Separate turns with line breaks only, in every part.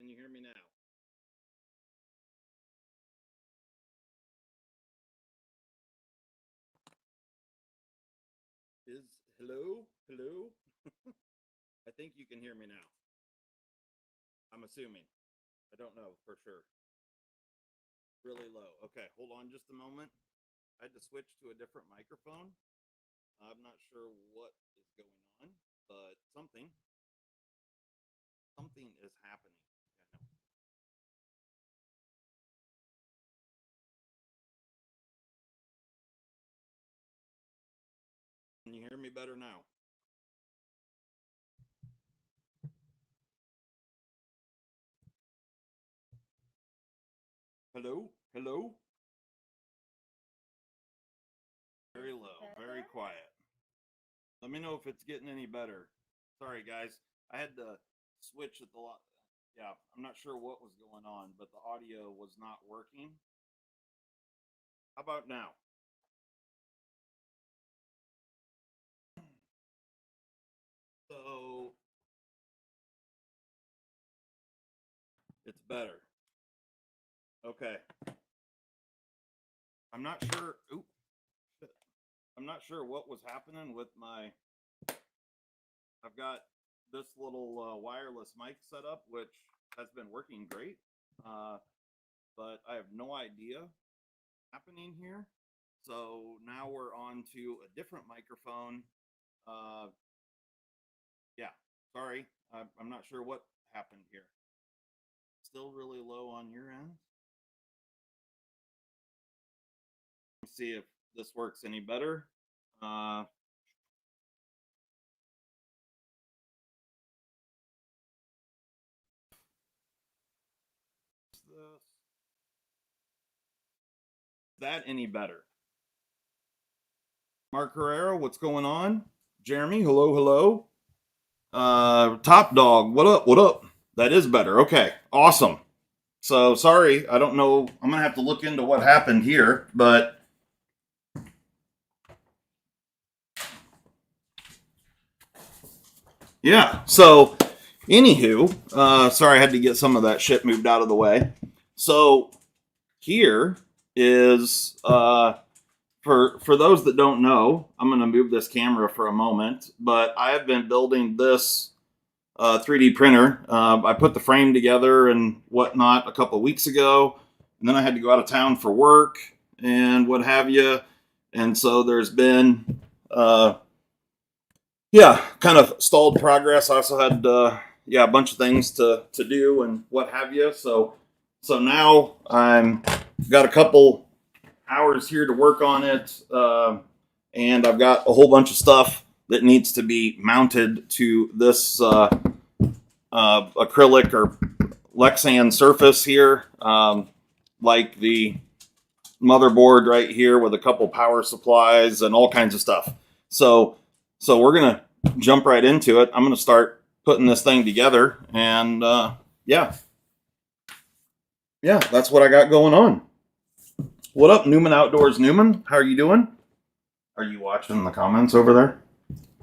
Can you hear me now? Hello? Hello? I think you can hear me now. I'm assuming. I don't know for sure. Really low. Okay, hold on just a moment. I had to switch to a different microphone. I'm not sure what is going on, but something is happening. Can you hear me better now? Hello? Hello? Very low, very quiet. Let me know if it's getting any better. Sorry, guys. I had to switch at the lot. Yeah, I'm not sure what was going on, but the audio was not working. How about now? So it's better. Okay. I'm not sure. Oop. I'm not sure what was happening with my. I've got this little wireless mic set up, which has been working great, but I have no idea happening here. So now we're on to a different microphone. Yeah, sorry, I'm not sure what happened here. Still really low on your end. Let's see if this works any better. That any better? Mark Herrera, what's going on? Jeremy, hello, hello. Top Dog, what up? What up? That is better. Okay, awesome. So sorry, I don't know. I'm gonna have to look into what happened here, but yeah. So, anywho, sorry I had to get some of that shit moved out of the way. So here is for those that don't know, I'm gonna move this camera for a moment, but I have been building this 3D printer. I put the frame together and whatnot a couple of weeks ago, and then I had to go out of town for work and what have you. And so there's been, kind of stalled progress. I also had, a bunch of things to do and what have you. So now I'm got a couple hours here to work on it, and I've got a whole bunch of stuff that needs to be mounted to this acrylic or Lexan surface here, like the motherboard right here with a couple power supplies and all kinds of stuff. So we're gonna jump right into it. I'm gonna start putting this thing together, and that's what I got going on. What up, Newman Outdoors? Newman, how are you doing? Are you watching the comments over there?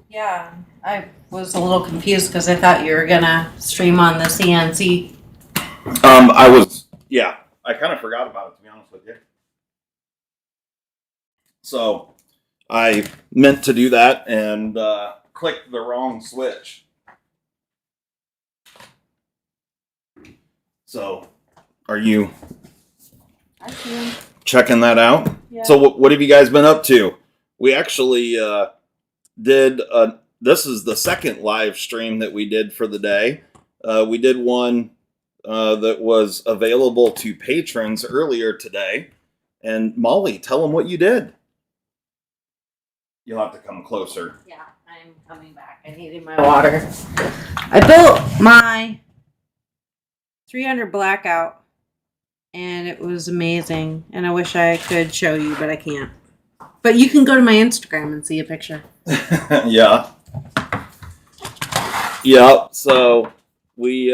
Yeah, I was a little confused because I thought you were gonna stream on the CNC.
I kind of forgot about it, to be honest with you. So I meant to do that and clicked the wrong switch. So are you checking that out?
Yeah.
So what have you guys been up to? We actually did this is the second live stream that we did for the day. We did one that was available to patrons earlier today. And Molly, tell them what you did. You'll have to come closer.
Yeah, I'm coming back. I needed my water. I built my 300 blackout, and it was amazing. And I wish I could show you, but I can't. But you can go to my Instagram and see a picture.
Yeah. So we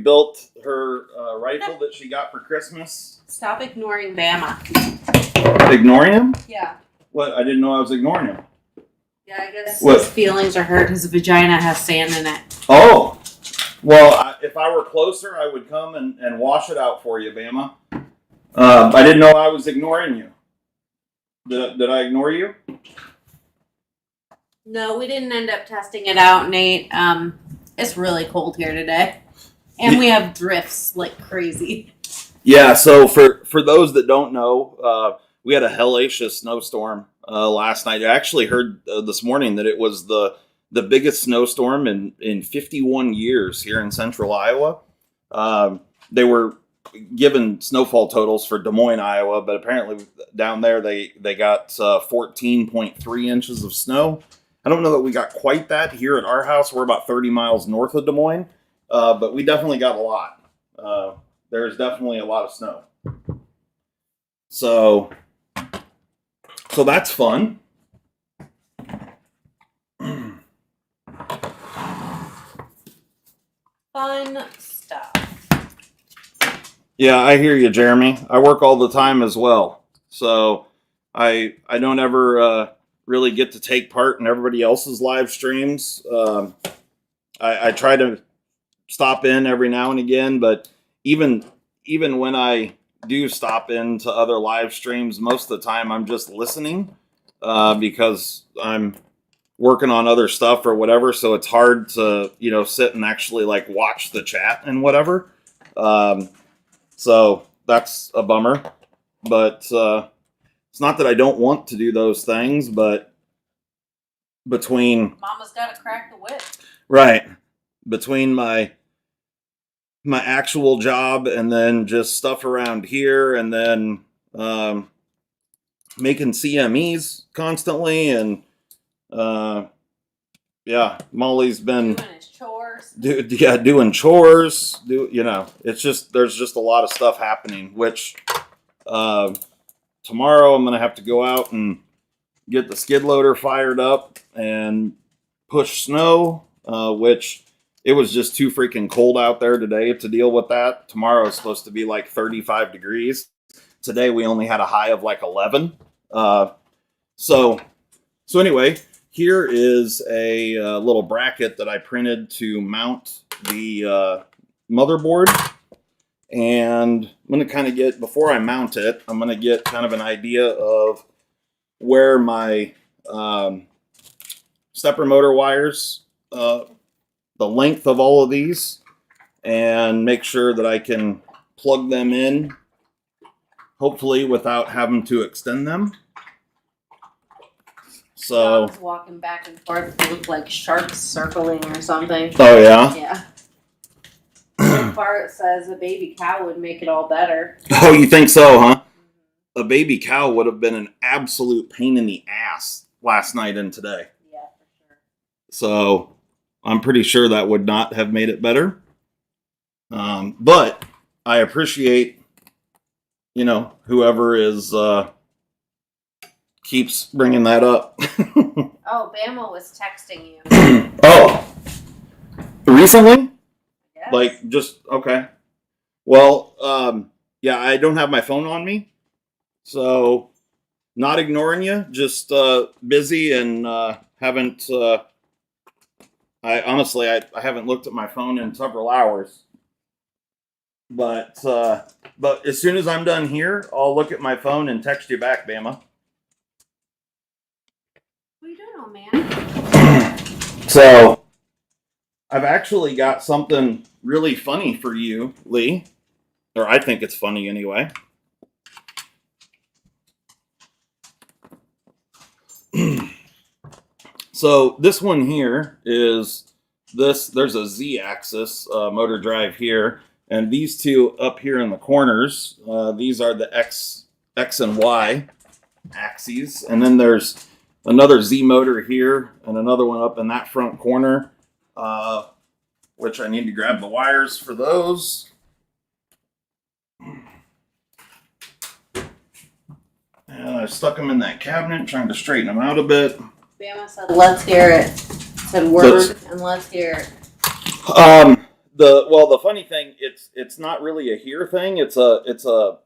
built her rifle that she got for Christmas.
Stop ignoring Bama.
Ignoring him?
Yeah.
What? I didn't know I was ignoring him.
Yeah, I guess
What?
his feelings are hurt. His vagina has sand in it.
Oh. Well, if I were closer, I would come and wash it out for you, Bama. I didn't know I was ignoring you. Did I ignore you?
No, we didn't end up testing it out, Nate. It's really cold here today, and we have drifts like crazy.
Yeah. So for those that don't know, we had a hellacious snowstorm last night. I actually heard this morning that it was the biggest snowstorm in 51 years here in central Iowa. They were given snowfall totals for Des Moines, Iowa, but apparently down there they got 14.3 inches of snow. I don't know that we got quite that here at our house. We're about 30 miles north of Des Moines, but we definitely got a lot. There's definitely a lot of snow. So that's fun.
Fun stuff.
Yeah, I hear you, Jeremy. I work all the time as well. So I don't ever really get to take part in everybody else's live streams. I try to stop in every now and again, but even when I do stop into other live streams, most of the time I'm just listening because I'm working on other stuff or whatever. So it's hard to sit and actually like watch the chat and whatever. So that's a bummer, but it's not that I don't want to do those things, but between
Mama's got to crack the whip.
right between my actual job and then just stuff around here and then making CMEs constantly and yeah, Molly's been
doing his chores.
Doing chores. It's just there's just a lot of stuff happening. Which tomorrow I'm gonna have to go out and get the skid loader fired up and push snow. Which it was just too freaking cold out there today to deal with that. Tomorrow is supposed to be like 35 degrees. Today we only had a high of like 11. So anyway. Here is a little bracket that I printed to mount the motherboard. And I'm going to kind of get, before I mount it, I'm going to get kind of an idea of where my stepper motor wires, the length of all of these, and make sure that I can plug them in, hopefully without having to extend them. So
Dog's walking back and forth. They look like sharks circling or something.
Oh yeah.
Yeah. So far, it says a baby cow would make it all better.
Oh, you think so, huh? A baby cow would have been an absolute pain in the ass last night and today.
Yeah, for sure.
So I'm pretty sure that would not have made it better. But I appreciate, whoever is keeps bringing that up.
Oh, Bama was texting you.
Oh, recently?
Yes.
Like just okay. Well, yeah, I don't have my phone on me, so not ignoring you, just busy and haven't. I honestly, I haven't looked at my phone in several hours. But as soon as I'm done here, I'll look at my phone and text you back, Bama.
What are you doing, old man?
So, I've actually got something really funny for you, Lee. Or I think it's funny anyway. So, this one here is this. There's a Z-axis motor drive here. And these two up here in the corners, these are the X and Y axes. And then there's another Z motor here and another one up in that front corner, which I need to grab the wires for those. And I stuck them in that cabinet, trying to straighten them out a bit.
Bama said, "Let's hear it." Said word and let's hear it.
The funny thing, it's not really a here thing. It's an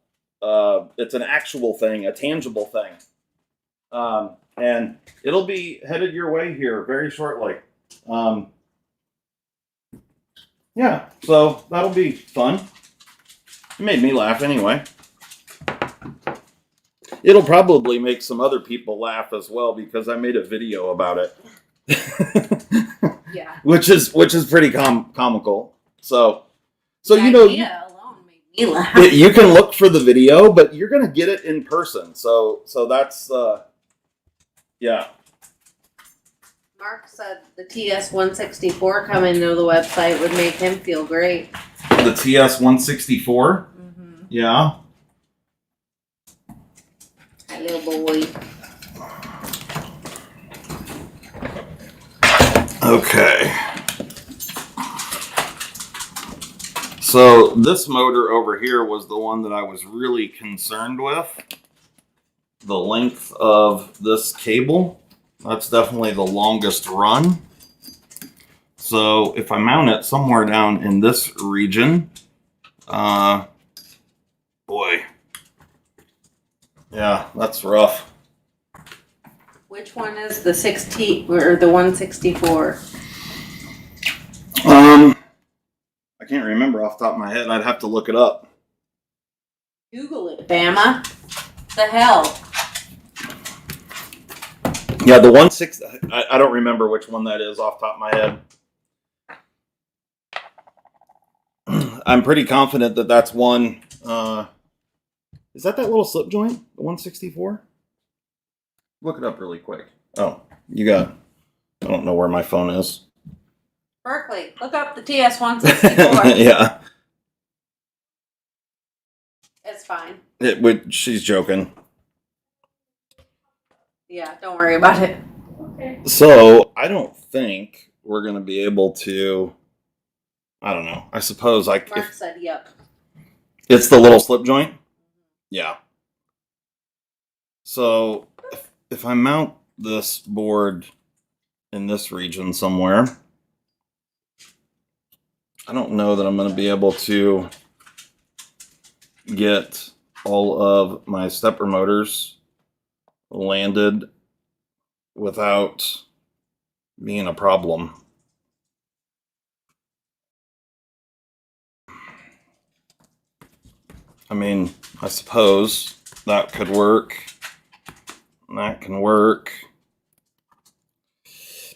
actual thing, a tangible thing. And it'll be headed your way here very shortly. Yeah, so that'll be fun. It made me laugh anyway. It'll probably make some other people laugh as well because I made a video about it.
Yeah.
which is pretty comical. So
The
you know,
idea alone made me laugh.
you can look for the video, but you're gonna get it in person. So that's yeah.
Mark said the TS-164 coming to the website would make him feel great.
The TS-164.
Mm-hmm.
Yeah.
That little boy.
Okay. So this motor over here was the one that I was really concerned with. The length of this cable. That's definitely the longest run. So if I mount it somewhere down in this region, boy. Yeah, that's rough.
Which one is the 60 or the 164?
I can't remember off the top of my head. I'd have to look it up.
Google it, Bama. The hell?
Yeah, the 160. I don't remember which one that is off the top of my head. I'm pretty confident that that's one. Is that little slip joint? The 164? Look it up really quick. Oh, you got. I don't know where my phone is.
Berkeley, look up the TS-164.
Yeah,
It's fine.
she's joking.
Yeah, don't worry about it.
Okay.
So I don't think we're gonna be able to. I don't know. I suppose
Mark said, "Yep."
It's the little slip joint. Yeah. So if I mount this board in this region somewhere, I don't know that I'm going to be able to get all of my stepper motors landed without being a problem. I mean, I suppose that could work. That can work.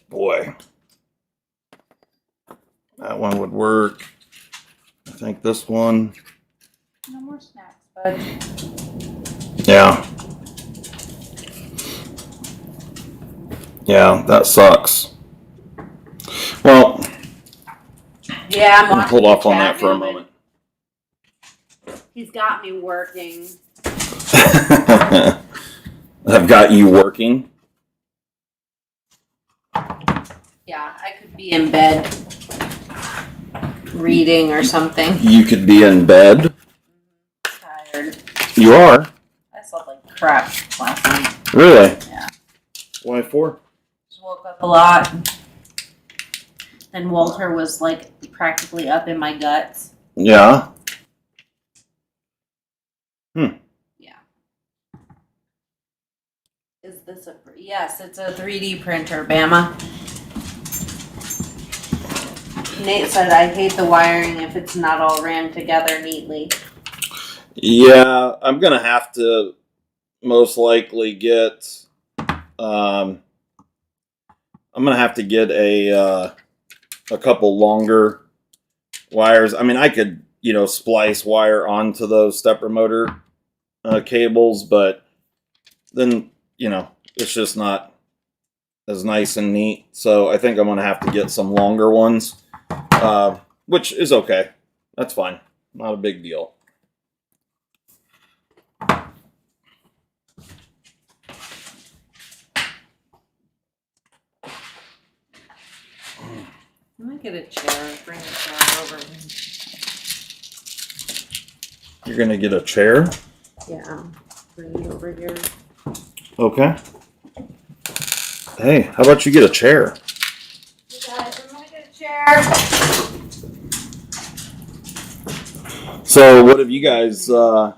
Boy. That one would work. I think this one.
No more snacks, bud.
Yeah. Yeah, that sucks. Well,
Yeah, I'm
I'm gonna
watching
hold off
the
on
chat
that for a
moving.
moment.
He's got me working.
I've got you working.
Yeah, I could be in bed reading or something.
You could be in bed.
Tired.
You are?
I slept like crap last night.
Really?
Yeah.
Why for?
Just woke up a lot. Then Walter was like practically up in my guts.
Yeah.
Yeah. Is this yes, it's a 3D printer, Bama. Nate said I hate the wiring if it's not all ran together neatly.
Yeah, I'm gonna have to most likely get. I'm gonna have to get a couple longer wires. I mean, I could splice wire onto those stepper motor cables, but then it's just not as nice and neat. So I think I'm gonna have to get some longer ones, which is okay. That's fine. Not a big deal.
Let me get a chair. Bring a chair over.
You're gonna get a chair?
Yeah. Bring it over here.
Okay. Hey, how about you get a chair?
You guys, I'm gonna get a chair.
So, what have you guys? Oh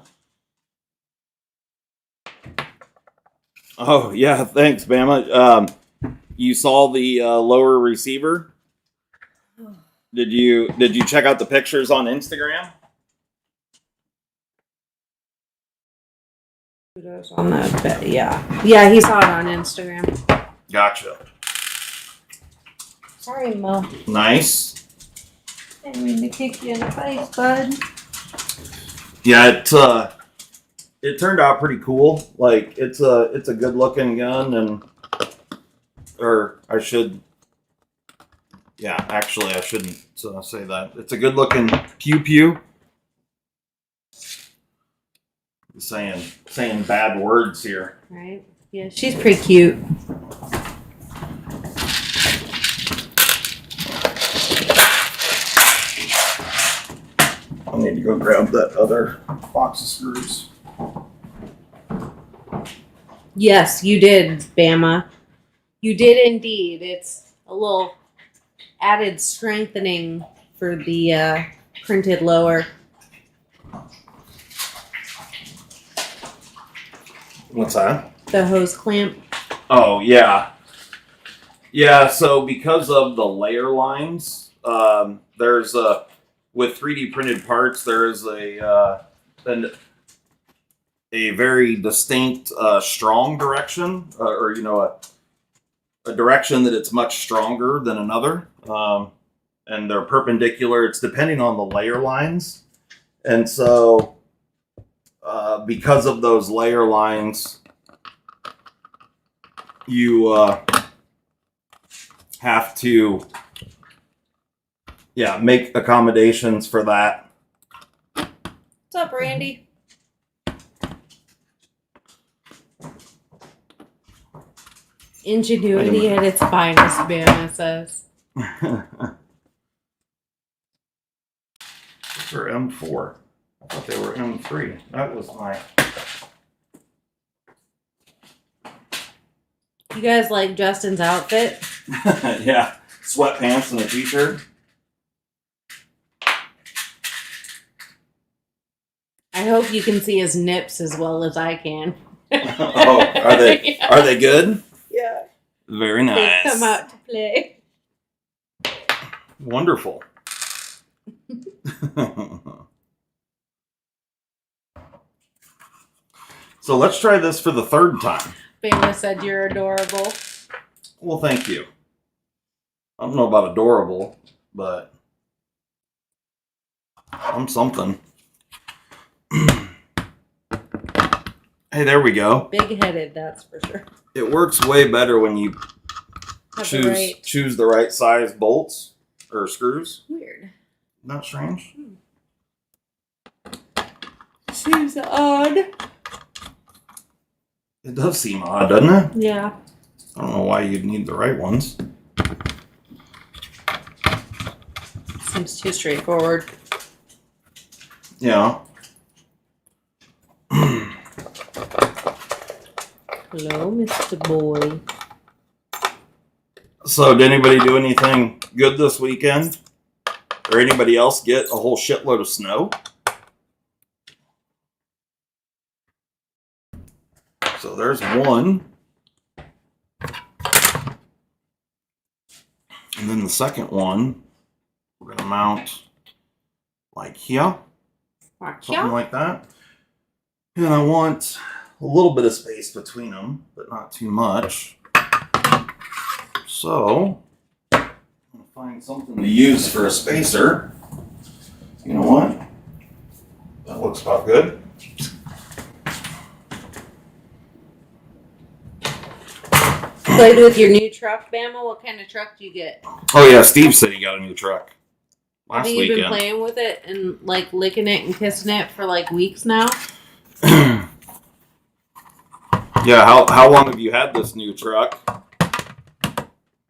yeah, thanks, Bama. You saw the lower receiver? Did you check out the pictures on Instagram?
Kudos on that. Yeah, he saw it on Instagram.
Gotcha.
Sorry, Mo.
Nice.
Didn't mean to kick you in the face, bud.
Yeah, it turned out pretty cool. Like it's a good looking gun, and actually I shouldn't say that. It's a good looking pew pew. Saying bad words here.
Right? Yeah, she's pretty cute.
I need to go grab that other box of screws.
Yes, you did, Bama. You did indeed. It's a little added strengthening for the printed lower.
What's that?
The hose clamp.
Oh, yeah. Yeah, so because of the layer lines, there's with 3D printed parts, there's a very distinct strong direction, or a direction that it's much stronger than another, and they're perpendicular. It's depending on the layer lines, and so because of those layer lines, you have to make accommodations for that.
What's up, Randy? Ingenuity at its finest, Bama says.
Those are M4. I thought they were M3. That was my...
You guys like Justin's outfit?
Yeah, sweatpants and a t-shirt.
I hope you can see his nips as well as I can.
Oh, are they
Yeah.
are they good?
Yeah.
Very
They
nice.
come out to play.
Wonderful. So let's try this for the third time.
Bama said you're adorable.
Well, thank you. I don't know about adorable, but I'm something. Hey, there we go.
Big-headed, that's for sure.
It works way better when you
Have the right-
choose the right size bolts or screws.
Weird.
Not strange.
Seems odd.
It does seem odd, doesn't it?
Yeah.
I don't know why you'd need the right ones.
Seems too straightforward.
Yeah.
Hello, Mr. Boy.
So, did anybody do anything good this weekend? Or anybody else get a whole shitload of snow? So, there's one. And then the second one, we're going to mount like here. Something like that. And I want a little bit of space between them, but not too much. So, I'm going to find something to use for a spacer. You know what? That looks about good.
Played with your new truck, Bama? What kind of truck do you get?
Oh yeah, Steve said he got a new truck
I
last
think you've been
weekend.
playing with it and like licking it and kissing it for like weeks now.
Yeah, how long have you had this new truck?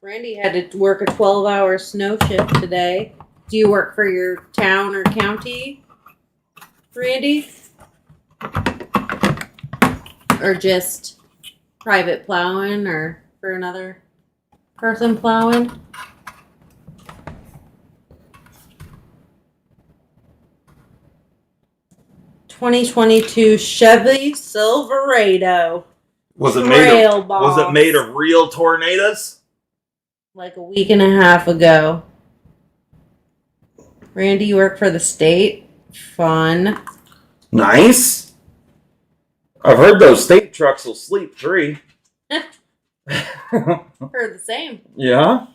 Randy had to work a 12-hour snow shift today. Do you work for your town or county, Randy? Or just private plowing or for another person plowing? ...2022 Chevy Silverado.
Was it
Trail boss.
made of real tornadoes?
Like a week and a half ago. Randy, you work for the state. Fun.
Nice. I've heard those state trucks will sleep 3.
Heard the same.
Yeah.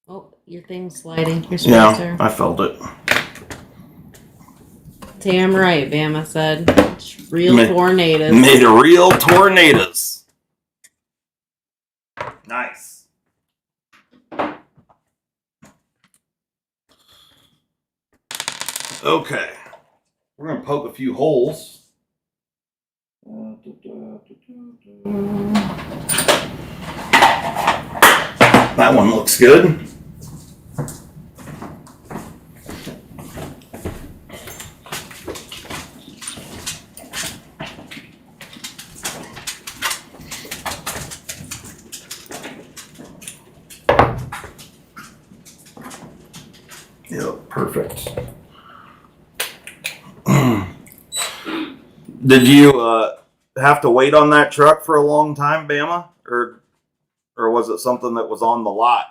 Oh, your thing's sliding. Your
Yeah,
spacer.
I felt it.
Damn right, Bama said. It's real
Ma-
tornadoes.
Made a real tornadoes. Nice. Okay. We're going to poke a few holes. That one looks good. Yep, perfect. Did you have to wait on that truck for a long time, Bama? Or was it something that was on the lot?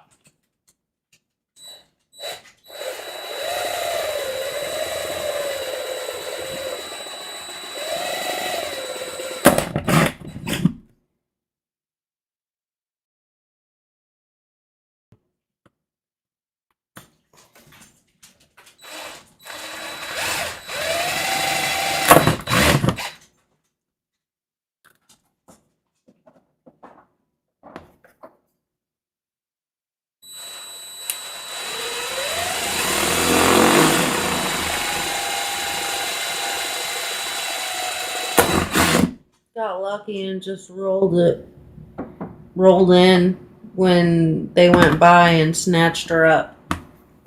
Got lucky and just rolled in when they went by and snatched her up.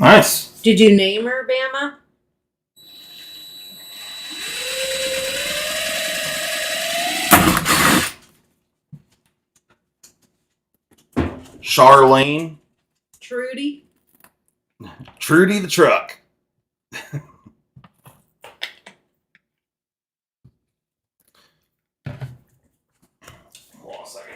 Nice.
Did you name her, Bama?
Charlene.
Trudy?
Trudy the truck. Hold on a second.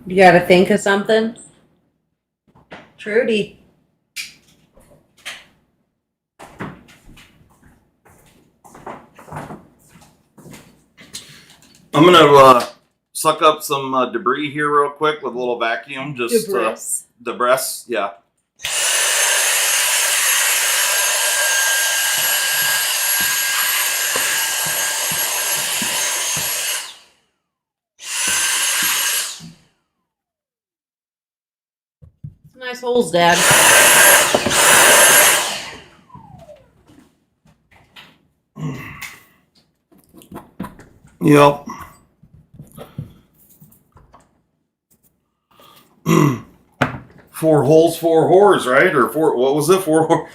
You gotta think of something? Trudy.
I'm gonna suck up some debris here real quick with a little vacuum. Just debris, yeah.
Nice holes, Dad.
Yep. Four holes, 4 whores, right? Or four? What was it? Four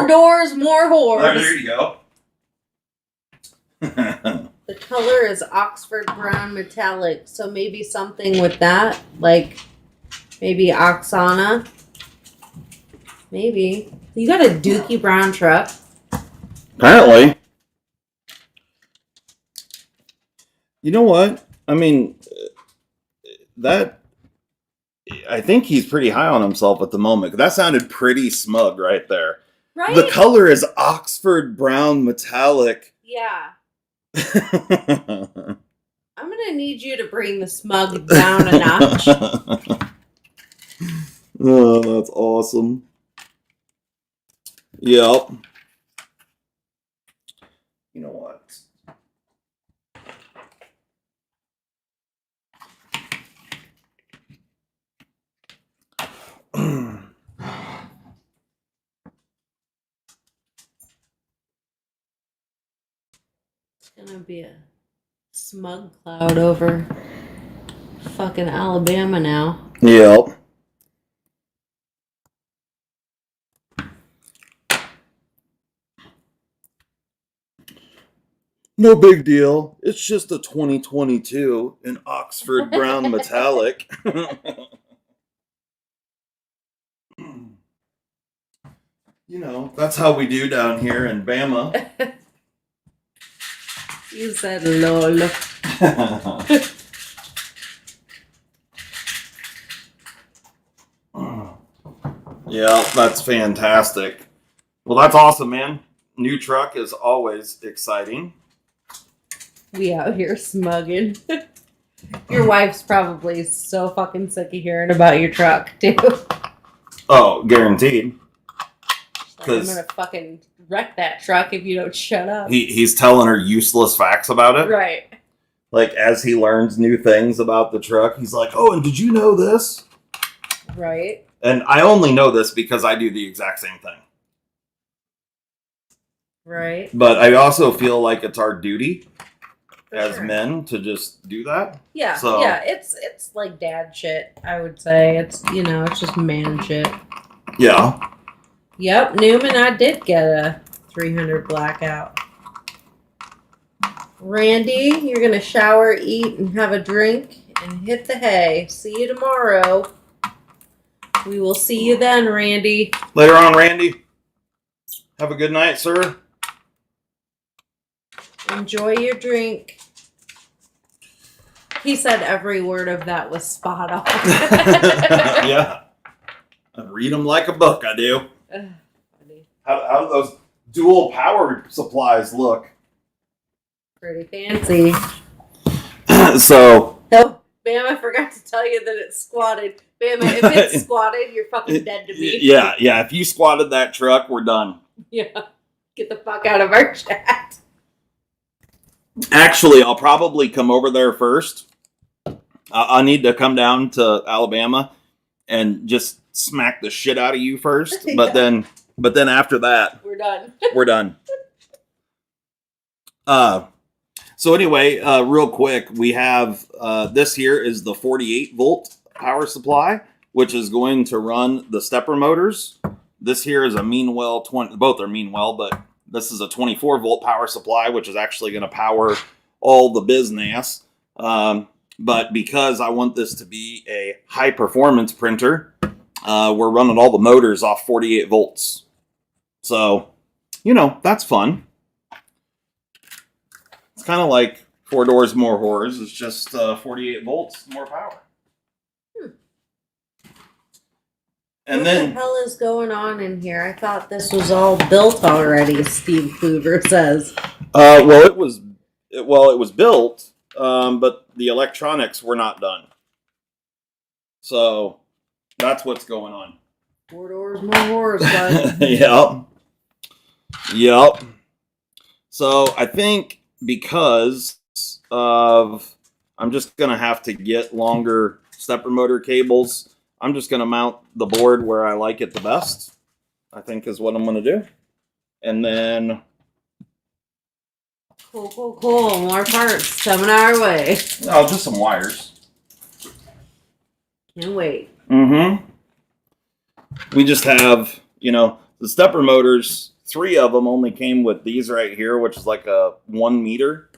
Doors, more whores.
There you go.
The color is Oxford brown metallic, so maybe something with that, like maybe Oksana. Maybe. You got a Dookie brown truck.
Apparently. You know what? I mean, I think he's pretty high on himself at the moment. That sounded pretty smug right there.
Right?
The color is Oxford brown metallic.
Yeah. I'm gonna need you to bring the smug down a notch.
Oh, that's awesome. Yep. You know what?
It's gonna be a smug cloud over fucking Alabama now.
Yep. No big deal. It's just a 2022 in Oxford Brown Metallic. You know, that's how we do down here in Bama.
You said lol.
Yeah, that's fantastic. Well, that's awesome, man. New truck is always exciting.
We out here smugging. Your wife's probably so fucking sick of hearing about your truck, too.
Oh, guaranteed.
Like, I'm gonna fucking wreck that truck if you don't shut up.
He's telling her useless facts about it.
Right.
Like, as he learns new things about the truck, he's like, oh, and did you know this?
Right.
And I only know this because I do the exact same thing.
Right.
But I also feel like it's our duty
For
as
sure.
men to just do that.
Yeah.
So-
Yeah. It's like dad shit, I would say. It's, it's just man shit.
Yeah.
Yep. Newman, I did get a 300 blackout. Randy, you're going to shower, eat, and have a drink and hit the hay. See you tomorrow. We will see you then, Randy.
Later on, Randy. Have a good night, sir.
Enjoy your drink. He said every word of that was spot on.
Yeah. I read them like a book, I do.
Funny.
How do those dual power supplies look?
Pretty fancy.
So,
Oh, Bam, I forgot to tell you that it's squatted. Bam, if it's squatted, you're fucking dead to me.
yeah. If you squatted that truck, we're done.
Yeah. Get the fuck out of our chat.
Actually, I'll probably come over there first. I need to come down to Alabama and just smack the shit out of you first. But
Yeah.
then after that,
We're done.
we're done. So anyway, real quick, we have this here is the 48 volt power supply, which is going to run the stepper motors. This here is a Meanwell 20. Both are Meanwell, but this is a 24 volt power supply, which is actually going to power all the business. But because I want this to be a high performance printer, we're running all the motors off 48 volts. So, that's fun. It's kind of like 4 Doors More Horrors. It's just 48 volts, more power. And
what
then
the hell is going on in here? I thought this was all built already, Steve Kluver says.
it was built, but the electronics were not done. So that's what's going on.
4 Doors More Horrors, bud.
Yep. So I think because of, I'm just gonna have to get longer stepper motor cables. I'm just gonna mount the board where I like it the best, I think is what I'm gonna do. And then
Cool. More parts coming our way.
just some wires.
Can't wait.
Mm-hmm. We just have, the stepper motors, 3 of them only came with these right here, which is like a 1 meter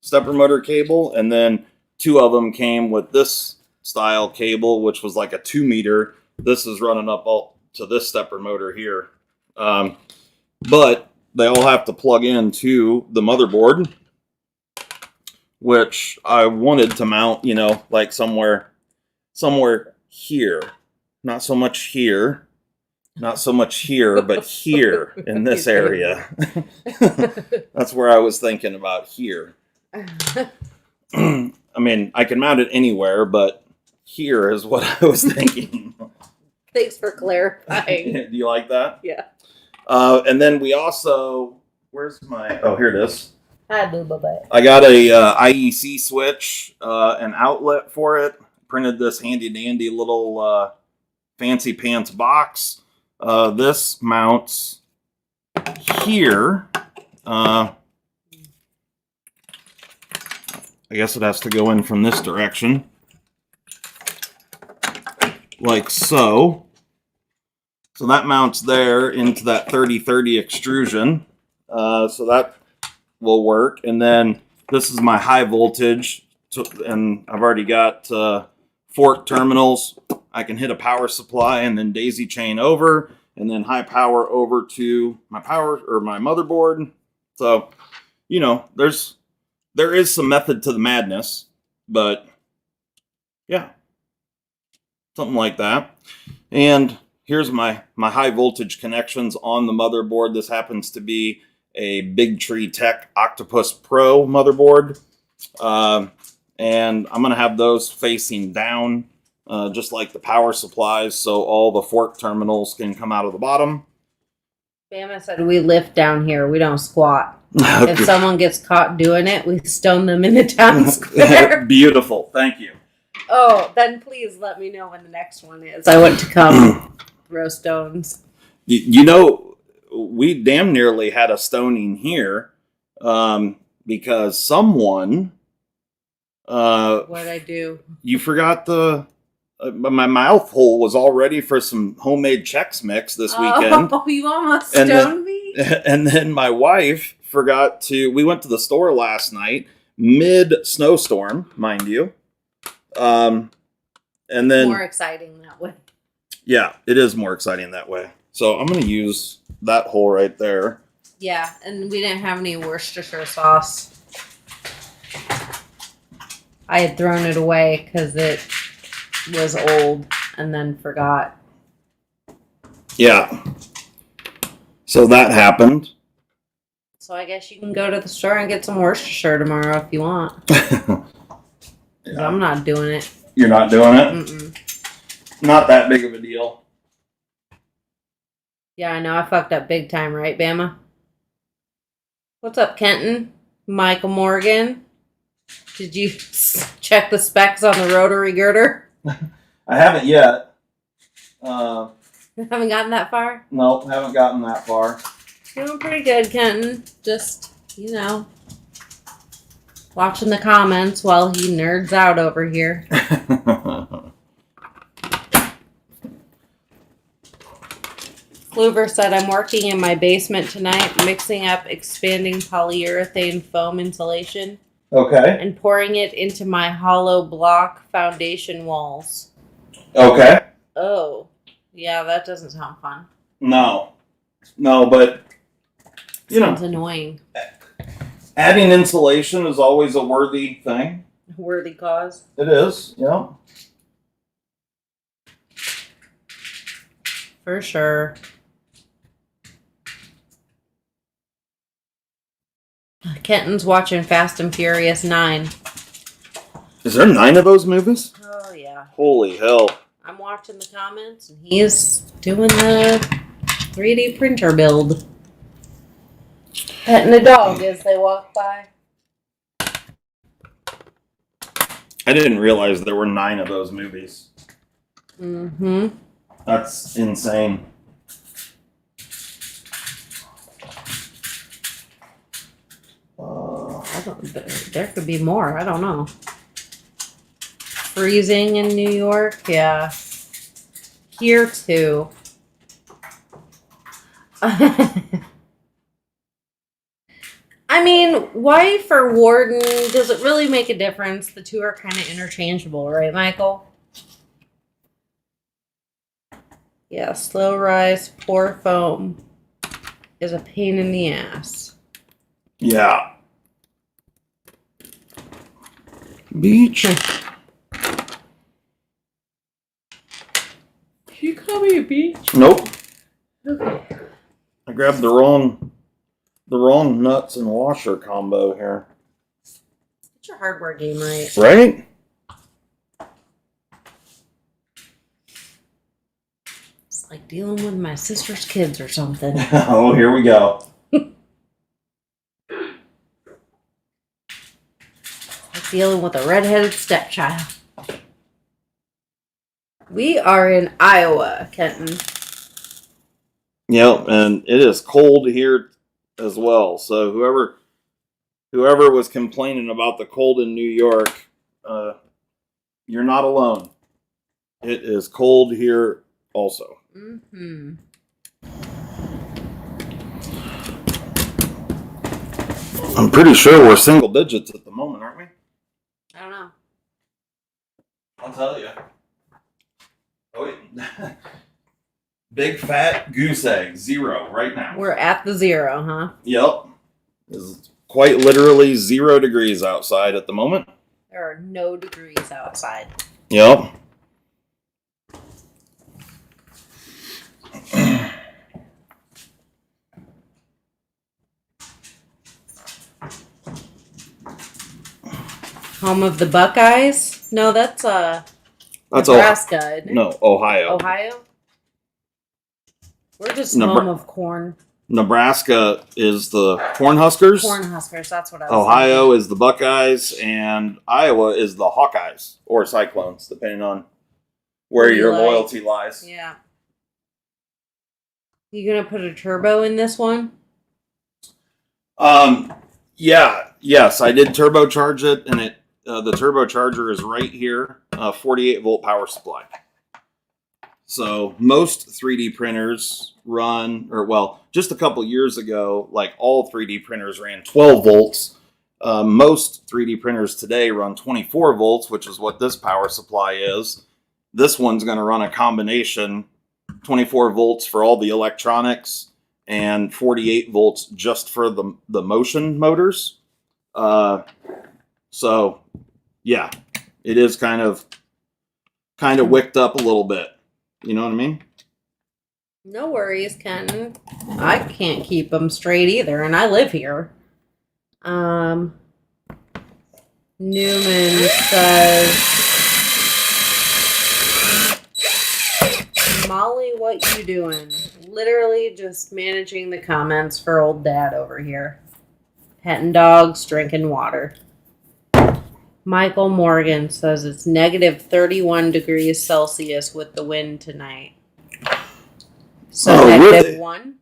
stepper motor cable. And then 2 of them came with this style cable, which was like a 2 meter. This is running up all to this stepper motor here. But they all have to plug into the motherboard, which I wanted to mount, like somewhere here. Not so much here, but here in this area. That's where I was thinking about here. I mean, I can mount it anywhere, but here is what I was thinking.
Thanks for clarifying.
Do you like that?
Yeah.
And then we also, here it is.
Hi, Boo Bubba.
I got a IEC switch, an outlet for it. Printed this handy dandy little fancy pants box. This mounts here. I guess it has to go in from this direction. Like so. So that mounts there into that 30-30 extrusion. So will work. And then this is my high voltage, and I've already got fork terminals. I can hit a power supply and then daisy chain over, and then high power over to my motherboard. So, there is some method to the madness, but yeah, something like that. And here's my high voltage connections on the motherboard. This happens to be a Big Tree Tech Octopus Pro motherboard. And I'm going to have those facing down, just like the power supplies, so all the fork terminals can come out of the bottom.
Bama said we lift down here. We don't squat. If someone gets caught doing it, we stone them in the town square.
Beautiful. Thank you.
Oh, then please let me know when the next one is. I want to come throw stones.
We damn nearly had a stoning here because someone...
What'd I do?
You forgot my mouth hole was all ready for some homemade Chex Mix this weekend.
Oh, you almost stoned me?
And then my wife forgot we went to the store last night, mid-snowstorm, mind you. And then...
More exciting that way.
Yeah, it is more exciting that way. So I'm going to use that hole right there.
Yeah, and we didn't have any Worcestershire sauce. I had thrown it away because it was old and then forgot.
Yeah. So that happened.
So I guess you can go to the store and get some Worcestershire tomorrow if you want.
Yeah.
I'm not doing it.
You're not doing it?
Mm-mm.
Not that big of a deal.
Yeah, I know. I fucked up big time, right, Bama? What's up, Kenton? Michael Morgan? Did you check the specs on the rotary girder?
I haven't yet.
Haven't gotten that far?
Nope, haven't gotten that far.
Doing pretty good, Kenton. Just, watching the comments while he nerds out over here. Kluver said, I'm working in my basement tonight, mixing up expanding polyurethane foam insulation
Okay.
and pouring it into my hollow block foundation walls.
Okay.
Oh, yeah, that doesn't sound fun.
No, but,
Sounds annoying.
adding insulation is always a worthy thing.
Worthy cause.
It is,
For sure. Kenton's watching Fast and Furious 9.
Is there 9 of those movies?
Oh, yeah.
Holy hell.
I'm watching the comments, and he's doing the 3D printer build. Petting a dog as they walk by.
I didn't realize there were 9 of those movies.
Mm-hmm.
That's insane.
There could be more. I don't know. Freezing in New York, yeah. Here too. I mean, wife or warden, does it really make a difference? The two are kind of interchangeable, right, Michael? Yeah, slow rise, pour foam is a pain in the ass.
Yeah. Beach.
You call me a beach?
Nope.
Okay.
I grabbed the wrong nuts and washer combo here.
Get your hardware game right.
Right?
It's like dealing with my sister's kids or something.
Oh, here we go.
Like dealing with a redheaded stepchild. We are in Iowa, Kenton.
Yep, and it is cold here as well. So whoever was complaining about the cold in New York, you're not alone. It is cold here also.
Mm-hmm.
I'm pretty sure we're single digits at the moment, aren't we?
I don't know.
I'll tell you. Oh, wait. Big fat goose egg, 0 right now.
We're at the 0, huh?
Yep. It's quite literally 0 degrees outside at the moment.
There are no degrees outside.
Yep.
Home of the Buckeyes? No, that's Nebraska, isn't it?
No, Ohio.
Ohio? We're just
Nebra-
home of corn.
Nebraska is the Cornhuskers.
Cornhuskers, that's what I was
Ohio is the Buckeyes, and Iowa is the Hawkeyes or Cyclones, depending on where
Who you
your
like.
loyalty lies.
thinking. Yeah. You gonna put a turbo in this one?
Yes, I did turbocharge it, and the turbocharger is right here, 48 volt power supply. So most 3D printers run, just a couple years ago, like all 3D printers ran 12 volts. Most 3D printers today run 24 volts, which is what this power supply is. This one's going to run a combination, 24 volts for all the electronics and 48 volts just for the motion motors. So yeah, it is kind of wicked up a little bit. You know what I mean?
No worries, Ken. I can't keep them straight either, and I live here. Newman says, Molly, what you doing? Literally just managing the comments for old dad over here. Petting dogs, drinking water. Michael Morgan says it's negative 31 degrees Celsius with the wind tonight. So negative
really?
1?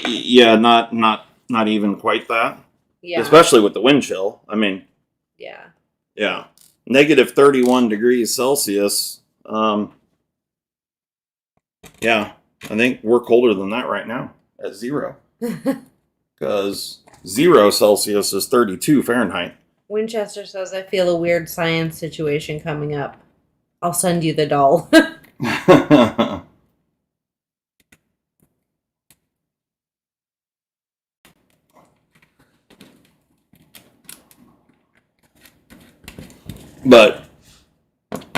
Yeah, not even quite that.
Yeah.
Especially with the wind chill. I mean, yeah. Negative 31 degrees Celsius. Yeah, I think we're colder than that right now at 0. Because 0 Celsius is 32 Fahrenheit.
Winchester says, I feel a weird science situation coming up. I'll send you the doll.
But,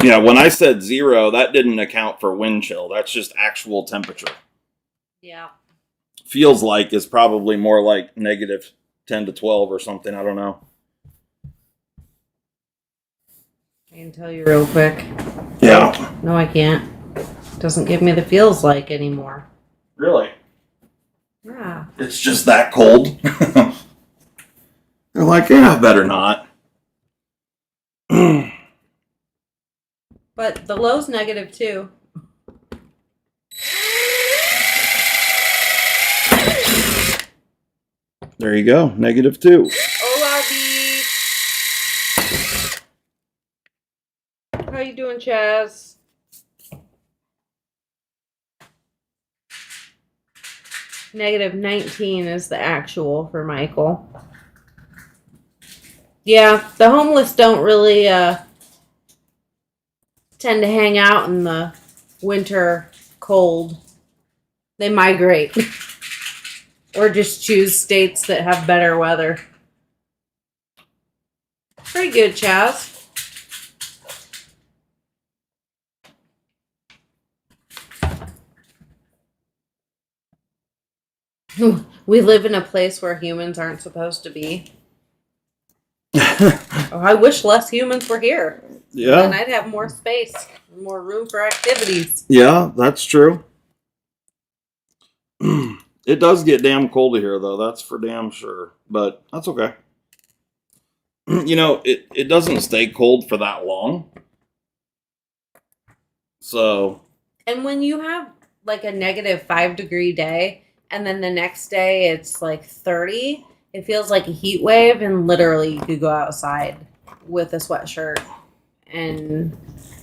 yeah, when I said 0, that didn't account for wind chill. That's just actual temperature.
Yeah.
Feels like is probably more like negative 10 to 12 or something. I don't know.
I can tell you real quick.
Yeah.
No, I can't. Doesn't give me the feels like anymore.
Really?
Yeah.
It's just that cold. They're like, yeah, better not.
But the low's negative 2.
There you go. Negative 2.
Hola, Beach. How you doing, Chaz? Negative 19 is the actual for Michael. Yeah, the homeless don't really tend to hang out in the winter cold. They migrate. Or just choose states that have better weather. Pretty good, Chaz. We live in a place where humans aren't supposed to be. Oh, I wish less humans were here.
Yeah.
Then I'd have more space, more room for activities.
Yeah, that's true. It does get damn cold here, though. That's for damn sure. But that's okay. You know, it doesn't stay cold for that long. So.
And when you have like a negative 5-degree day, and then the next day it's like 30, it feels like a heat wave, and literally you could go outside with a sweatshirt and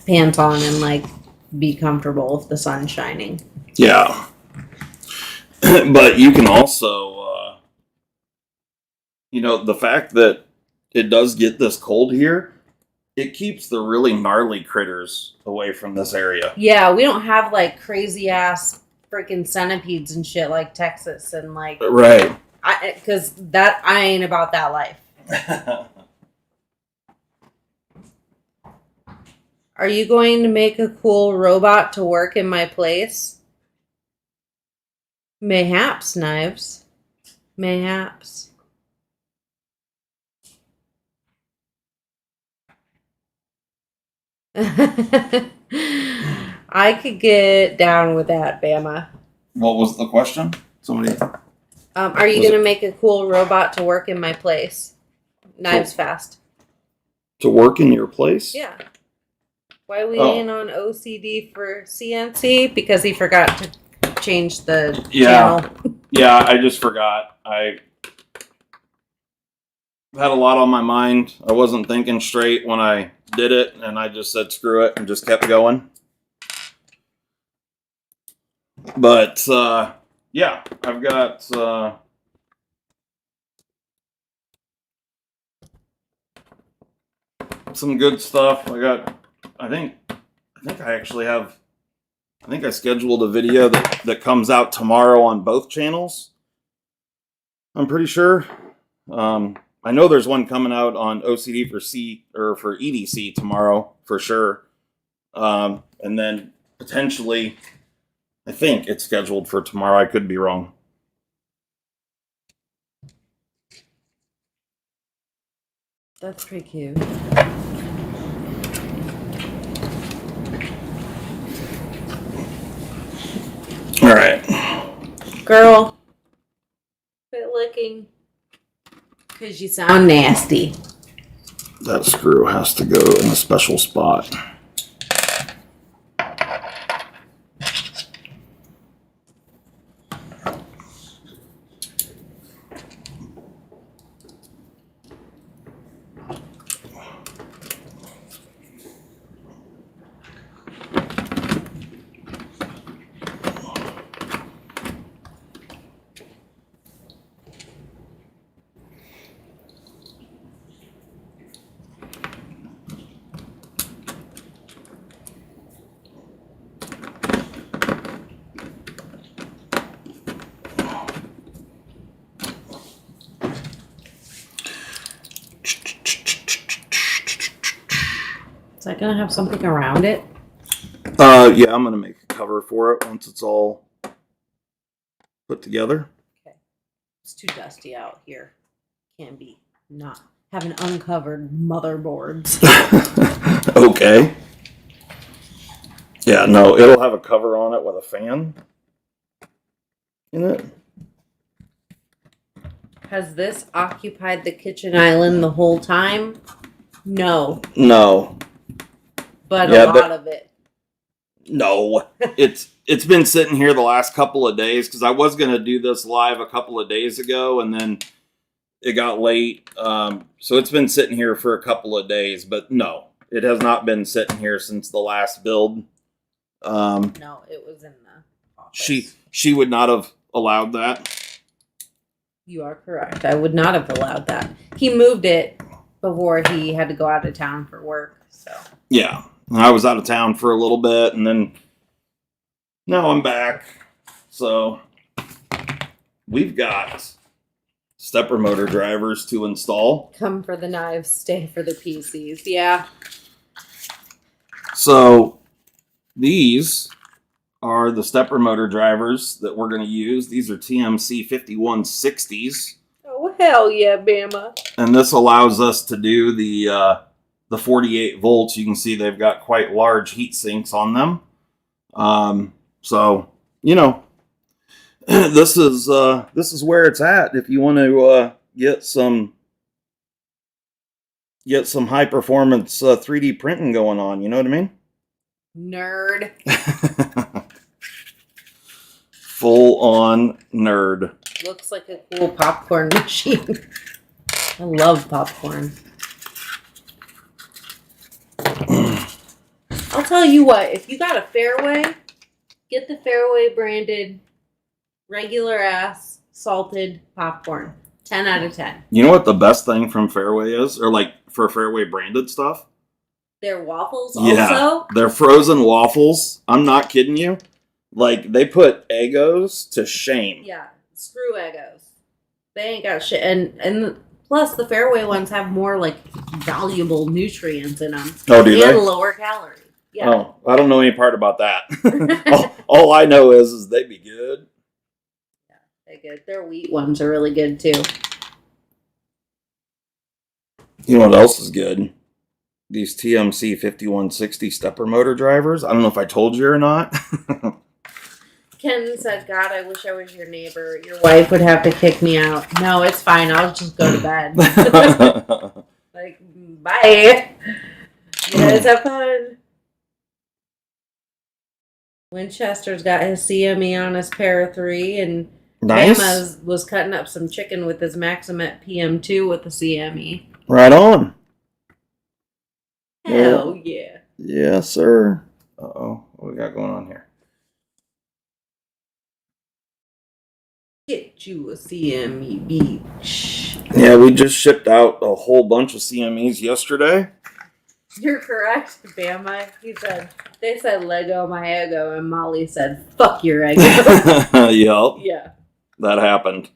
pants on and like be comfortable with the sun shining.
Yeah. But you can also the fact that it does get this cold here, it keeps the really gnarly critters away from this area.
Yeah, we don't have like crazy ass freaking centipedes and shit like Texas and like
Right.
because that I ain't about that life. Are you going to make a cool robot to work in my place? Mayhaps, Knives. Mayhaps. I could get down with that, Bama.
What was the question? Somebody.
Are you going to make a cool robot to work in my place? Knives fast.
To work in your place?
Yeah. Why we ain't on OCD for CNC? Because he forgot to change the channel.
Yeah, I just forgot. I had a lot on my mind. I wasn't thinking straight when I did it, and I just said screw it and just kept going. But yeah, I've got some good stuff. I think I actually have. I think I scheduled a video that comes out tomorrow on both channels. I'm pretty sure. I know there's one coming out on OCD for C or for EDC tomorrow for sure. And then potentially, I think it's scheduled for tomorrow. I could be wrong.
That's pretty cute.
All right.
Girl, quit licking. Because you sound nasty.
That screw has to go in a special spot.
Is that going to have something around it?
Yeah, I'm gonna make a cover for it once it's all put together.
Okay. It's too dusty out here. Can't be not having uncovered motherboards.
Okay. Yeah, no, it'll have a cover on it with a fan in it.
Has this occupied the kitchen island the whole time? No.
No.
But
Yeah,
a lot of it.
No. It's been sitting here the last couple of days because I was gonna do this live a couple of days ago and then it got late. So it's been sitting here for a couple of days, but no, it has not been sitting here since the last build.
No, it was in the office.
She would not have allowed that.
You are correct. I would not have allowed that. He moved it before he had to go out of town for work. So
Yeah. I was out of town for a little bit and then now I'm back. So we've got stepper motor drivers to install.
come for the knives, stay for the PCs. Yeah.
So these are the stepper motor drivers that we're going to use. These are TMC 5160s.
Oh hell yeah, Bama.
And this allows us to do the 48 volts. You can see they've got quite large heat sinks on them. So, this is where it's at if you want to get some high performance 3D printing going on, you know what I mean?
Nerd.
Full on nerd.
Looks like a cool popcorn machine. I love popcorn. I'll tell you what, if you got a Fairway, get the Fairway branded regular ass salted popcorn. 10 out of 10.
You know what the best thing from Fairway is? Or like for Fairway branded stuff?
Their waffles
Yeah.
also?
They're frozen waffles. I'm not kidding you. Like, they put Eggos to shame.
Yeah. Screw Eggos. They ain't got shit. And plus, the Fairway ones have more, like, valuable nutrients in them.
Oh, do
and
they?
lower calorie. Yeah.
Oh, I don't know any part about that. all I know is they be good.
Yeah, they're good. Their wheat ones are really good, too.
You know what else is good? These TMC 5160 stepper motor drivers. I don't know if I told you or not.
Ken said, God, I wish I was your neighbor. Your wife would have to kick me out. No, it's fine. I'll just go to bed. Like, bye. You guys have fun. Winchester's got his CME on his Para 3, and
Nice.
Bama was cutting up some chicken with his Maximet PM2 with the CME.
Right on.
Hell yeah.
Yes, sir. Uh-oh. What we got going on here?
Get you a CME beach.
Yeah, we just shipped out a whole bunch of CMEs yesterday.
You're correct, Bama. They said Lego my ego, and Molly said, fuck your ego.
Yup.
Yeah.
That happened.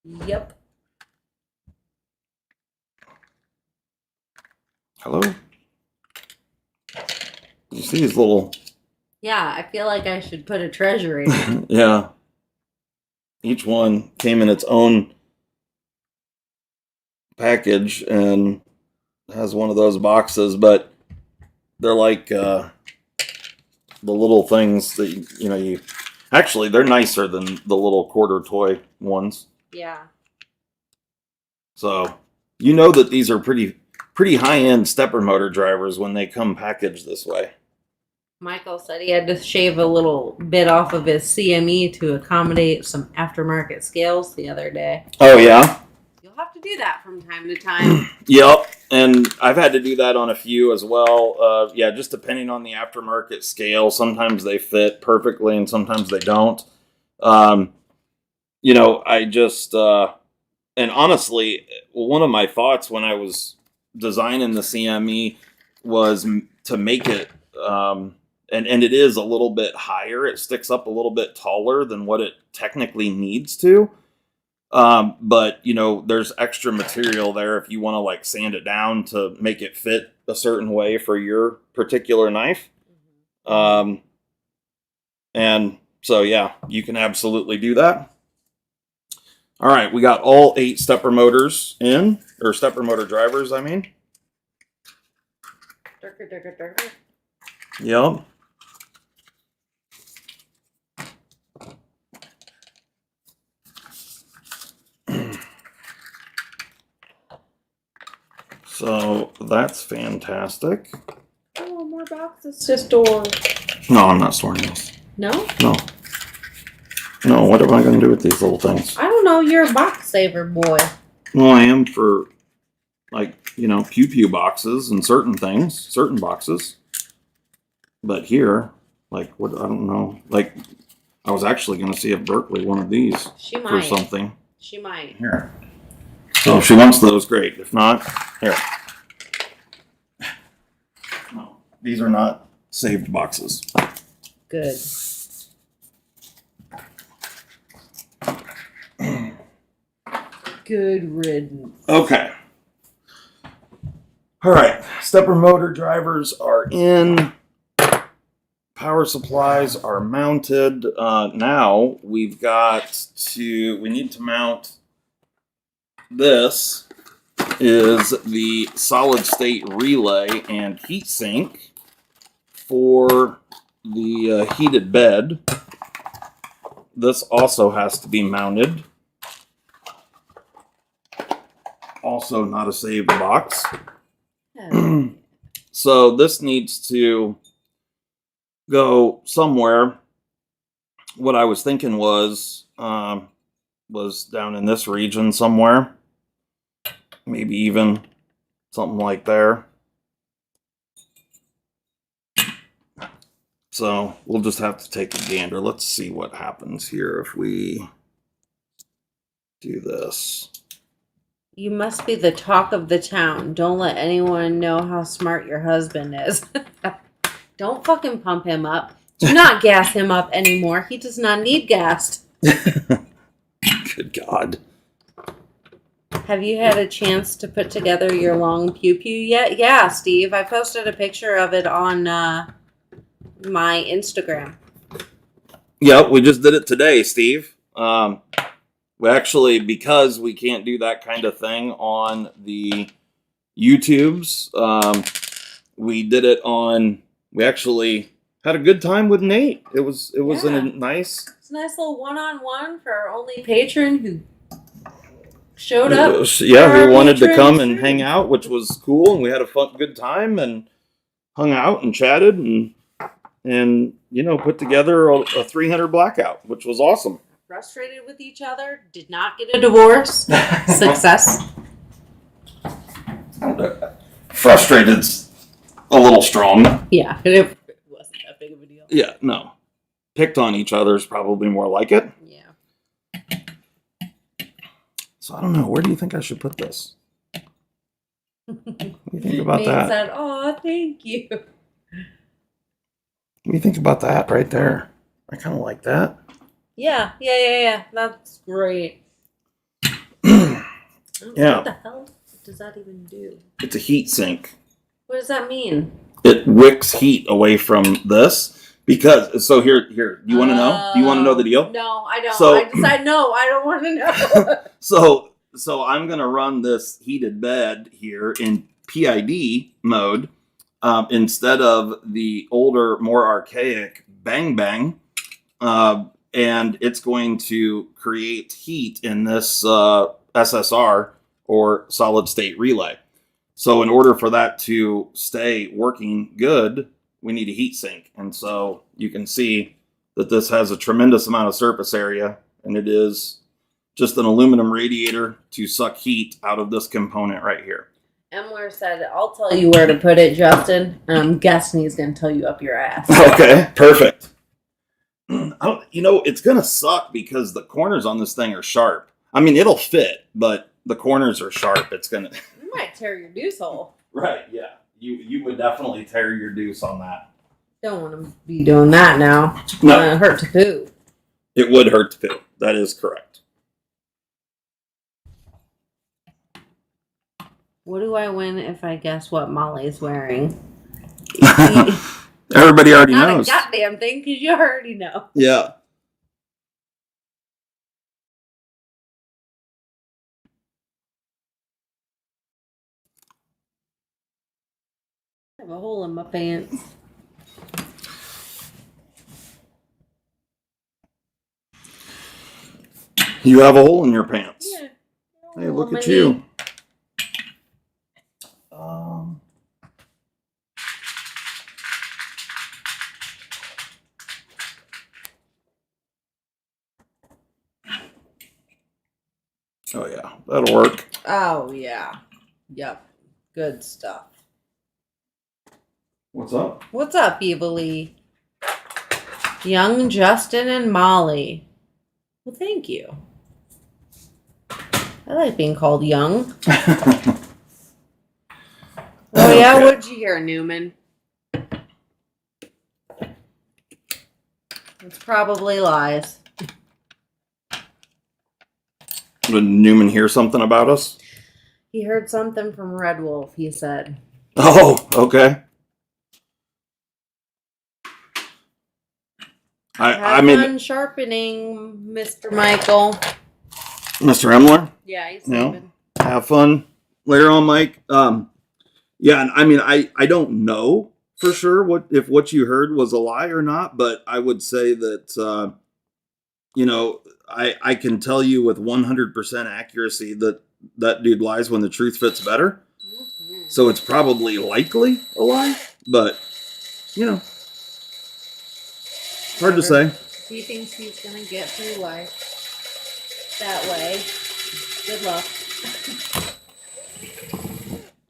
Yep.
Hello? You see these little...
Yeah, I feel like I should put a treasury.
Yeah. Each one came in its own package and has one of those boxes, but they're like the little things that you actually they're nicer than the little quarter toy ones.
Yeah.
So you know that these are pretty high-end stepper motor drivers when they come packaged this way.
Michael said he had to shave a little bit off of his CME to accommodate some aftermarket scales the other day.
Oh yeah?
You'll have to do that from time to time.
Yep. And I've had to do that on a few as well. Yeah, just depending on the aftermarket scale. Sometimes they fit perfectly and sometimes they don't. I just... and honestly, one of my thoughts when I was designing the CME was to make it... And it is a little bit higher. It sticks up a little bit taller than what it technically needs to. But, there's extra material there if you want to, like, sand it down to make it fit a certain way for your particular knife. And so, yeah, you can absolutely do that. All right, we got all 8 stepper motors in, or stepper motor drivers, I mean. Yep. So that's fantastic.
Oh, more boxes to store.
No, I'm not storing this.
No?
No, what am I going to do with these little things?
I don't know. You're a box saver boy.
Well, I am for, like, pew pew boxes and certain things, certain boxes. But here, like, what, I don't know. Like, I was actually going to see if Berkeley wanted these
She might.
for something.
She might.
Here. So if she wants those, great. If not, here. No, these are not saved boxes.
Good. Good riddance.
Okay. All right. Stepper motor drivers are in. Power supplies are mounted. Now we need to mount this. Is the solid state relay and heat sink for the heated bed. This also has to be mounted. Also not a saved box.
Oh.
So this needs to go somewhere. What I was thinking was down in this region somewhere. Maybe even something like there. So we'll just have to take a gander. Let's see what happens here if we do this.
You must be the talk of the town. Don't let anyone know how smart your husband is. Don't fucking pump him up. Do not gas him up anymore. He does not need gas.
Good God.
Have you had a chance to put together your long pew pew yet? Yeah, Steve. I posted a picture of it on my Instagram.
Yep, we just did it today, Steve. We actually, because we can't do that kind of thing on the YouTubes, we did it on. We actually had a good time with Nate. It was
Yeah.
a nice.
It's a nice little one-on-one for our only patron who showed up.
Yeah, who wanted to come and
patrons.
hang out, which was cool, and we had a good time and hung out and chatted and put together a 300 blackout, which was awesome.
Frustrated with each other, did not get a divorce. Success.
Frustrated's a little strong.
Yeah, it wasn't that big of a deal.
Yeah, no. Picked on each other is probably more like it.
Yeah.
So I don't know. Where do you think I should put this? What do you think about
Nate
that?
said, "Oh, thank you."
What do you think about that right there? I kind of like that.
Yeah. That's great.
Yeah.
What the hell does that even do?
It's a heat sink.
What does that mean?
It wicks heat away from this because. So here. Do you want to know? Do you want to know the deal?
No, I don't.
So-
I decided no. I don't want to know.
So I'm gonna run this heated bed here in PID mode instead of the older, more archaic Bang Bang, and it's going to create heat in this SSR or solid state relay. So in order for that to stay working good, we need a heat sink, and so you can see that this has a tremendous amount of surface area, and it is just an aluminum radiator to suck heat out of this component right here.
Emler said, "I'll tell you where to put it, Justin." And I'm guessing he's going to tell you up your ass.
Okay, perfect. It's going to suck because the corners on this thing are sharp. I mean, it'll fit, but the corners are sharp. It's going to...
You might tear your deuce hole.
Right, yeah. You would definitely tear your deuce on that.
Don't want to be doing that now.
No,
Hurt to poo.
it would hurt to poo. That is correct.
What do I win if I guess what Molly's wearing?
Everybody already
Not
knows.
a goddamn thing, because you already know.
Yeah.
I have a hole in my pants.
You have a hole in your pants.
Yeah.
Hey, look
My
at you.
knee.
Oh yeah, that'll work.
Oh, yeah. Yep. Good stuff.
What's up?
What's up, Evilly? Young Justin and Molly. Well, thank you. I like being called young. Oh, yeah?
Okay.
What'd you hear, Newman? It's probably lies.
Did Newman hear something about us?
He heard something from Red Wolf, he said.
Oh, okay. I
Have
mean,
fun sharpening, Mr. Michael.
Mr. Emler,
Yeah, he's
No.
sleeping.
have fun later on, Mike. Yeah, and I mean, I don't know for sure what you heard was a lie or not, but I would say that I can tell you with 100% accuracy that dude lies when the truth fits better.
Mhm.
So it's probably likely a lie, but hard to say.
He thinks he's gonna get through life that way. Good luck.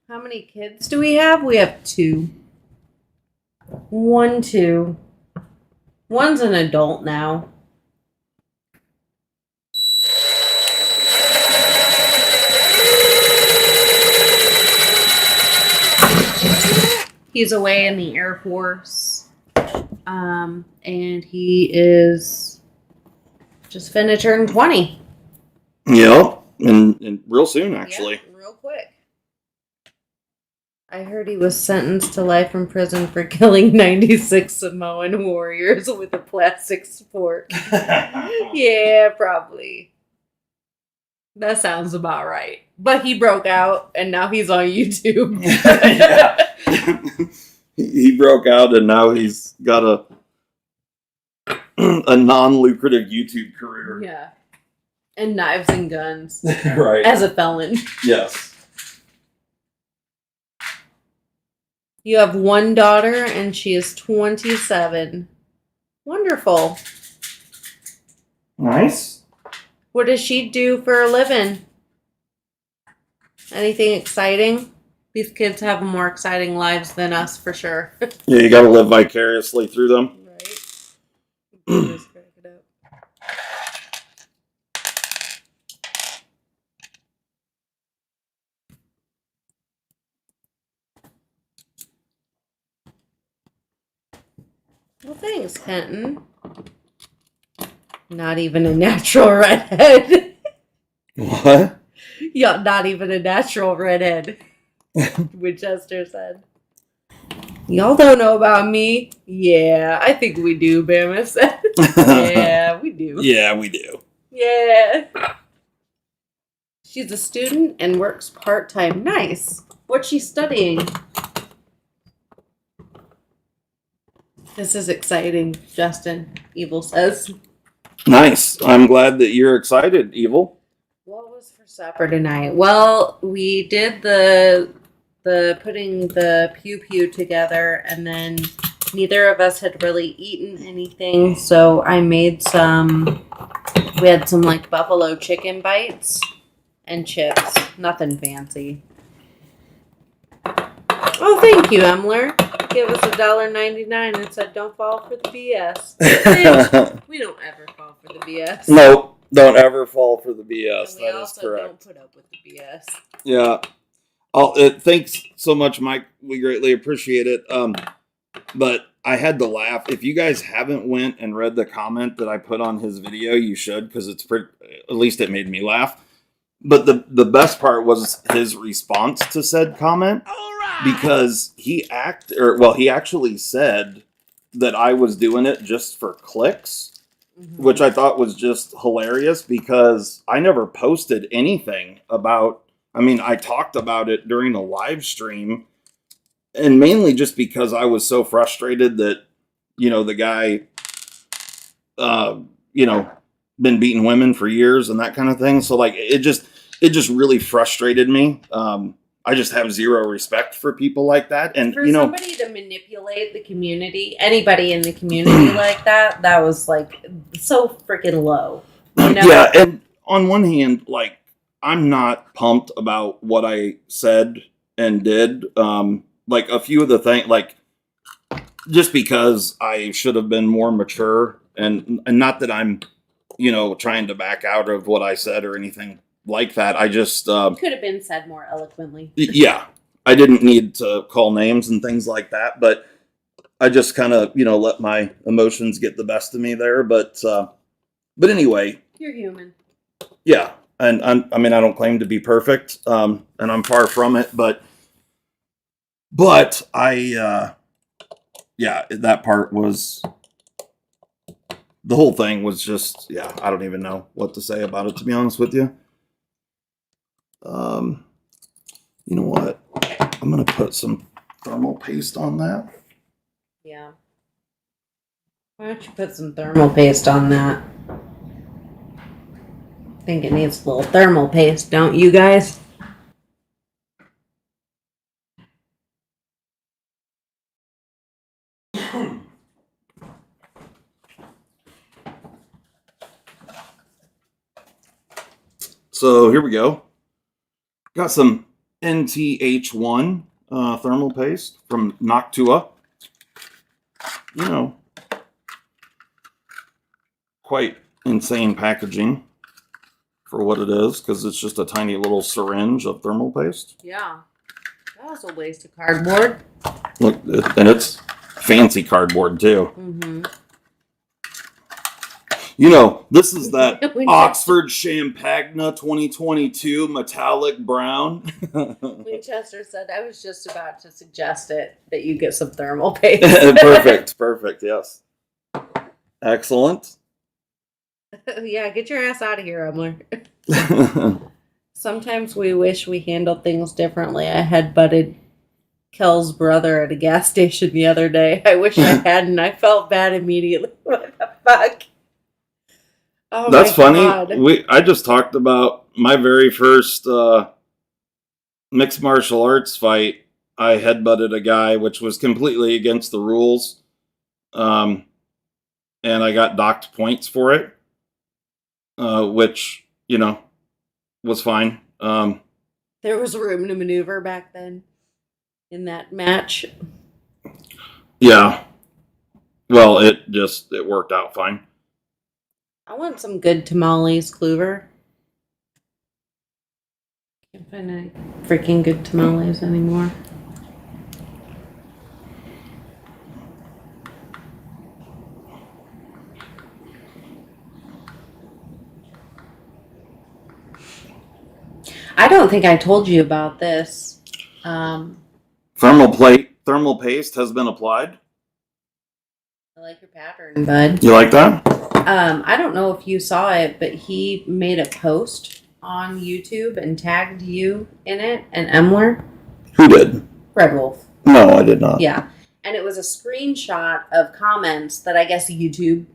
How many kids do we have? We have 2. 1, 2. One's an adult now. He's away in the Air Force. And he is just finna turn 20.
Yep. And real soon, actually.
Yeah, real quick. I heard he was sentenced to life in prison for killing 96 Samoan warriors with a plastic sport. Yeah, probably. That sounds about right. But he broke out, and now he's on YouTube.
Yeah. He broke out, and now he's got a non-lucrative YouTube career.
Yeah. And knives and guns.
Right.
As a felon.
Yes.
You have one daughter, and she is 27. Wonderful.
Nice.
What does she do for a living? Anything exciting? These kids have more exciting lives than us, for sure.
Yeah, you gotta live vicariously through them.
Right. Just crack it up. Well, thanks, Kenton. Not even a natural redhead.
What?
Yeah, not even a natural redhead. Winchester said. Y'all don't know about me? Yeah, I think we do, Bama said. Yeah, we do.
Yeah, we do.
Yeah. She's a student and works part-time. Nice. What's she studying? This is exciting, Justin, Evil says.
Nice. I'm glad that you're excited, Evil.
What was for supper tonight? Well, we did the putting the pew together, and then neither of us had really eaten anything, so I made some. We had some like buffalo chicken bites and chips. Nothing fancy. Oh, thank you, Emler. Gave us $1.99 and said, "Don't fall for the BS." Bitch, we don't ever fall for the BS.
Nope. Don't ever fall for the BS.
And we
That is
also
correct.
don't put up with the BS.
Yeah. Thanks so much, Mike. We greatly appreciate it. But I had to laugh. If you guys haven't went and read the comment that I put on his video, you should, because it's pretty. At least it made me laugh. But the best part was his response to said comment, because he actually said that I was doing it just for clicks.
Mm-hmm.
Which I thought was just hilarious, because I never posted anything about. I mean, I talked about it during a live stream, and mainly just because I was so frustrated that, the guy, been beating women for years and that kind of thing. So like, it just really frustrated me. I just have zero respect for people like that. And,
for somebody to manipulate the community, anybody in the community like that was like so freaking low.
Yeah. And on one hand, like, I'm not pumped about what I said and did. Like a few of the things, like, just because I should have been more mature, and not that I'm, trying to back out of what I said or anything like that. I just
could have been said more eloquently.
Yeah, I didn't need to call names and things like that, but I just kind of let my emotions get the best of me there. But anyway,
you're human.
Yeah, and I mean, I don't claim to be perfect, and I'm far from it, but I yeah, that part was. The whole thing was just, yeah, I don't even know what to say about it, to be honest with you. You know what? I'm going to put some thermal paste on that.
Yeah. Why don't you put some thermal paste on that? I think it needs a little thermal paste, don't you guys?
So here we go. Got some NTH1 thermal paste from Noctua. Quite insane packaging for what it is, because it's just a tiny little syringe of thermal paste.
Yeah. That was a waste of cardboard.
Look, and it's fancy cardboard too.
Mm-hmm.
You know, this is that
Winchester.
Oxford Champagne 2022 metallic brown.
Winchester said, I was just about to suggest it that you get some thermal paste.
Perfect, yes. Excellent.
Yeah, get your ass out of here, Emler. Sometimes we wish we handled things differently. I had butted Kel's brother at a gas station the other day. I wish I hadn't. I felt bad immediately. What the fuck? Oh,
That's
my
funny.
God.
I just talked about my very first mixed martial arts fight. I headbutted a guy, which was completely against the rules. And I got docked points for it, which, you know, was fine.
There was room to maneuver back then in that match.
Yeah. Well, it worked out fine.
I want some good tamales, Kluver. Can't find any freaking good tamales anymore. I don't think I told you about this.
Thermal paste has been applied.
I like your pattern, bud.
You like that?
I don't know if you saw it, but he made a post on YouTube and tagged you in it and Emler.
Who did?
Red Wolf.
No, I did not.
Yeah. And it was a screenshot of comments that I guess YouTube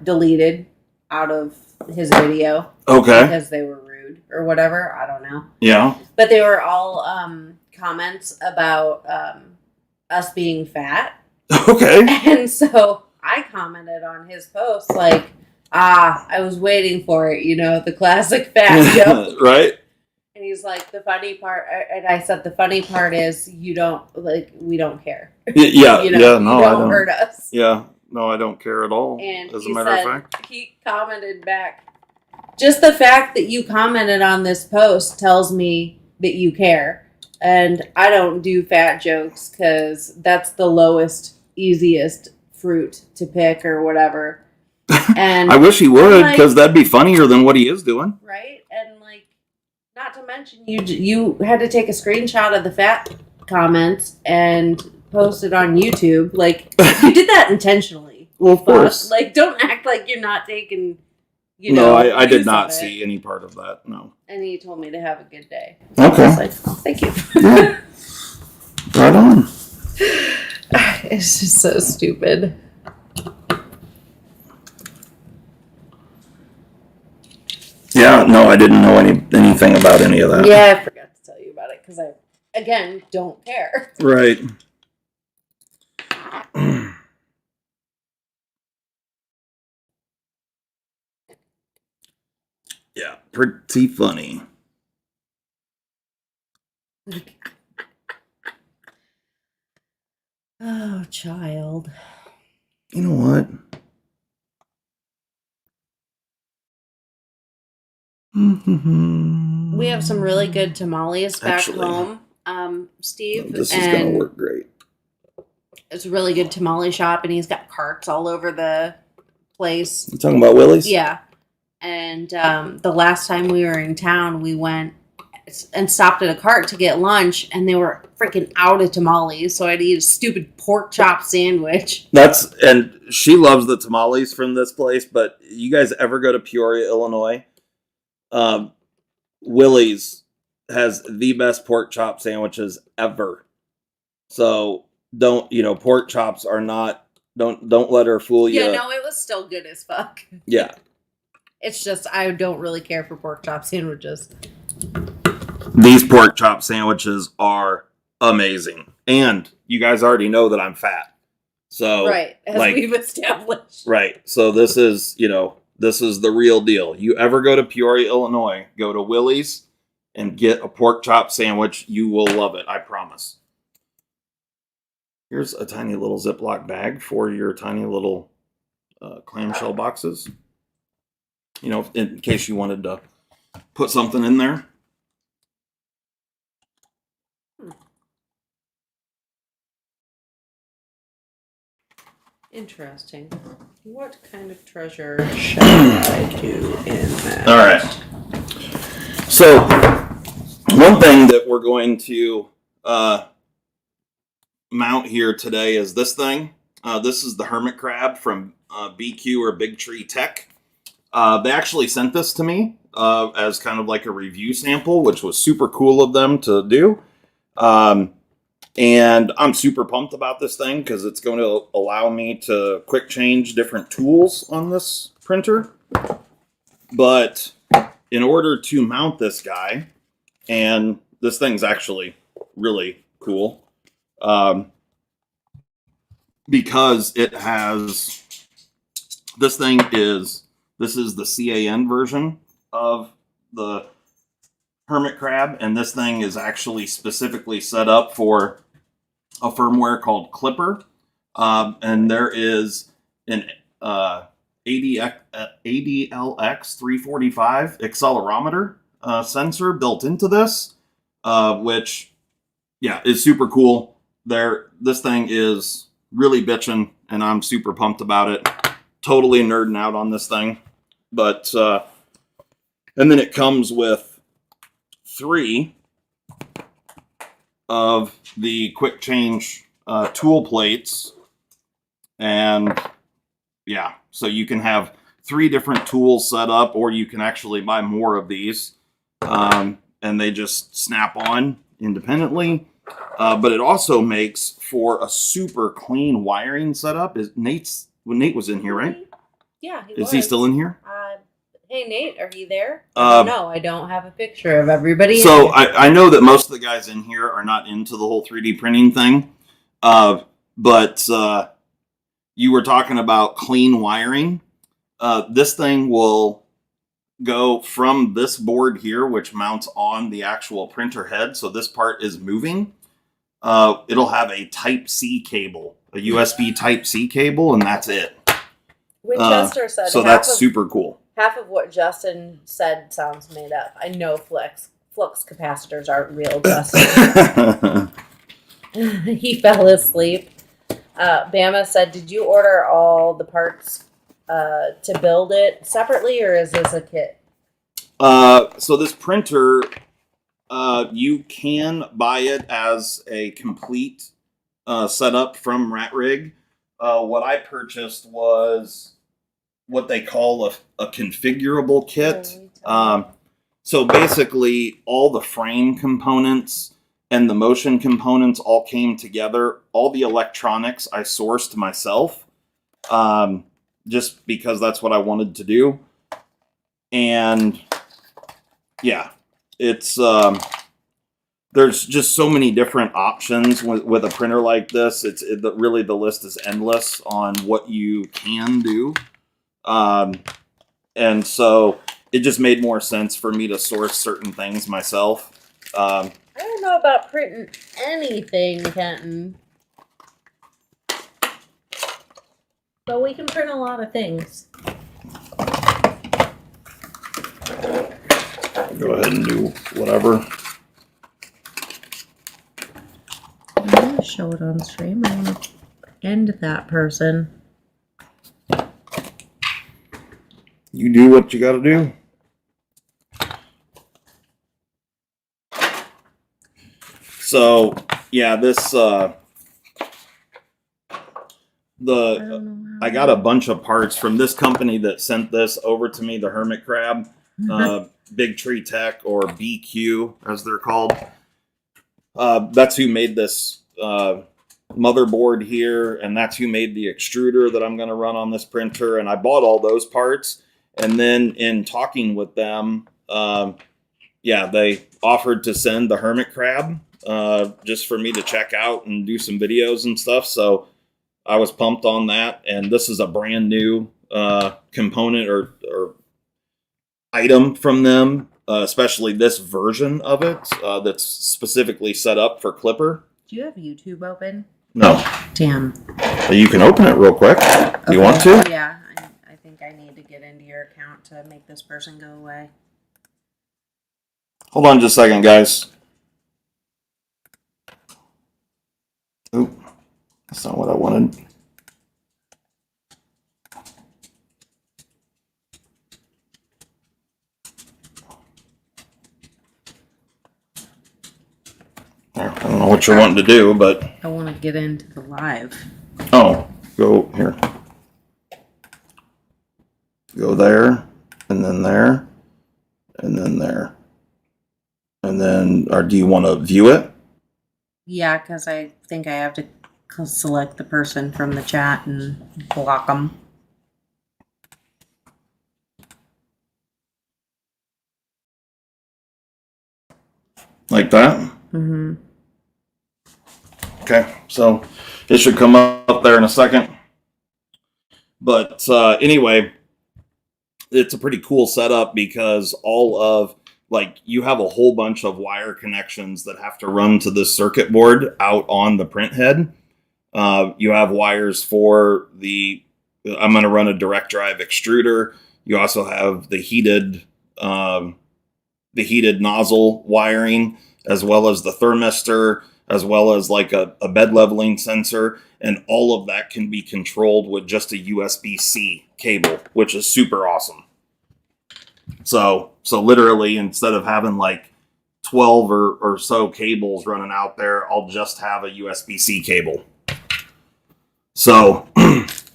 deleted out of his video.
Okay.
Because they were rude or whatever. I don't know.
Yeah.
But they were all comments about us being fat.
Okay.
And so I commented on his post like, I was waiting for it, you know, the classic fat joke.
Right?
And he's like, the funny part, and I said, the funny part is we don't care.
Yeah.
You know,
yeah.
you
No, I
don't
don't.
hurt us.
Yeah. No, I don't care at all.
And
as a
he
matter of
said,
fact.
he commented back, just the fact that you commented on this post tells me that you care. And I don't do fat jokes because that's the lowest, easiest fruit to pick or whatever. And
I wish he would,
like-
because that'd be funnier than what he is doing.
right? And like, not to mention you had to take a screenshot of the fat comments and post it on YouTube. Like, you did that intentionally.
Well, of
Fuck.
course.
Like, don't act like you're not taking.
No, I did
use
not
of it.
see any part of that. No.
And he told me to have a good day.
Okay.
I was like, oh, thank you.
Yeah. Right on.
It's just so stupid.
Yeah, no, I didn't know anything about any of that.
Yeah, I forgot to tell you about it because I, again, don't care.
Right. Yeah, pretty funny.
Oh, child.
You know what?
We have some really good tamales back
Actually,
home, Steve.
This is going to work great.
It's a really good tamale shop, and he's got carts all over the place.
You talking about Willie's?
Yeah. And the last time we were in town, we went and stopped at a cart to get lunch, and they were freaking out of tamales, so I had to eat a stupid pork chop sandwich.
And she loves the tamales from this place, but you guys ever go to Peoria, Illinois? Willie's has the best pork chop sandwiches ever. So pork chops are not, don't let her fool you.
Yeah, no, it was still good as fuck.
Yeah.
It's just, I don't really care for pork chop sandwiches.
These pork chop sandwiches are amazing. And you guys already know that I'm fat. So,
Right, as we've established.
Right. So this is the real deal. You ever go to Peoria, Illinois, go to Willie's and get a pork chop sandwich. You will love it. I promise. Here's a tiny little Ziploc bag for your tiny little clamshell boxes. You know, in case you wanted to put something in there.
Interesting. What kind of treasure should I do in that?
All right. So, one thing that we're going to mount here today is this thing. This is the hermit crab from BQ or Big Tree Tech. They actually sent this to me as kind of like a review sample, which was super cool of them to do. And I'm super pumped about this thing because it's going to allow me to quick change different tools on this printer. But in order to mount this guy, and this thing's actually really cool, because it has, this is the CAN version of the hermit crab, and this thing is actually specifically set up for a firmware called Clipper, and there is an ADLX 345 accelerometer sensor built into this, which, yeah, is super cool. This thing is really bitching, and I'm super pumped about it. Totally nerding out on this thing. But, and then it comes with 3 of the quick change tool plates. And yeah, so you can have 3 different tools set up, or you can actually buy more of these. And they just snap on independently. But it also makes for a super clean wiring setup. Nate was in here, right?
Yeah,
Is he still in here?
Hey, Nate, are you there? No, I don't have a picture of everybody.
So I know that most of the guys in here are not into the whole 3D printing thing. But you were talking about clean wiring. This thing will go from this board here, which mounts on the actual printer head. So this part is moving. It'll have a Type-C cable, a USB Type-C cable, and that's it.
Winchester said
so that's super cool.
Half of what Justin said sounds made up. I know flux capacitors aren't real, Justin. He fell asleep. Bama said, did you order all the parts to build it separately, or is this a kit?
So this printer, you can buy it as a complete setup from RatRig. What I purchased was what they call a configurable kit. So basically, all the frame components and the motion components all came together. All the electronics I sourced myself, just because that's what I wanted to do. And yeah, it's there's just so many different options with a printer like this. Really the list is endless on what you can do. And so it just made more sense for me to source certain things myself.
I don't know about printing anything, Kenton. But we can print a lot of things.
Go ahead and do whatever.
I want to show it on stream. I want to end that person.
You do what you got to do. So yeah, this I got a bunch of parts from this company that sent this over to me, the Hermit Crab, Big Tree Tech, or BQ as they're called. That's who made this motherboard here, and that's who made the extruder that I'm going to run on this printer. And I bought all those parts, and then in talking with them, yeah, they offered to send the Hermit Crab just for me to check out and do some videos and stuff. So I was pumped on that, and this is a brand new component or item from them, especially this version of it that's specifically set up for Clipper.
Do you have YouTube open?
No.
Damn.
You can open it real quick. You want to?
Yeah, I think I need to get into your account to make this person go away.
Hold on just a second, guys. Oop. That's not what I wanted. don't know what you're wanting to do, but
I want to get into the live.
oh, go here. Go there, and then there, and then there. And then, or do you want to view it?
Yeah, because I think I have to select the person from the chat and block them.
Like that?
Mm-hmm.
Okay, so it should come up there in a second. But anyway, it's a pretty cool setup because all of, like, you have a whole bunch of wire connections that have to run to this circuit board out on the print head. You have wires for I'm going to run a direct drive extruder. You also have the heated nozzle wiring, as well as the thermistor, as well as like a bed leveling sensor. And all of that can be controlled with just a USB-C cable, which is super awesome. So literally, instead of having like 12 or so cables running out there, I'll just have a USB-C cable. So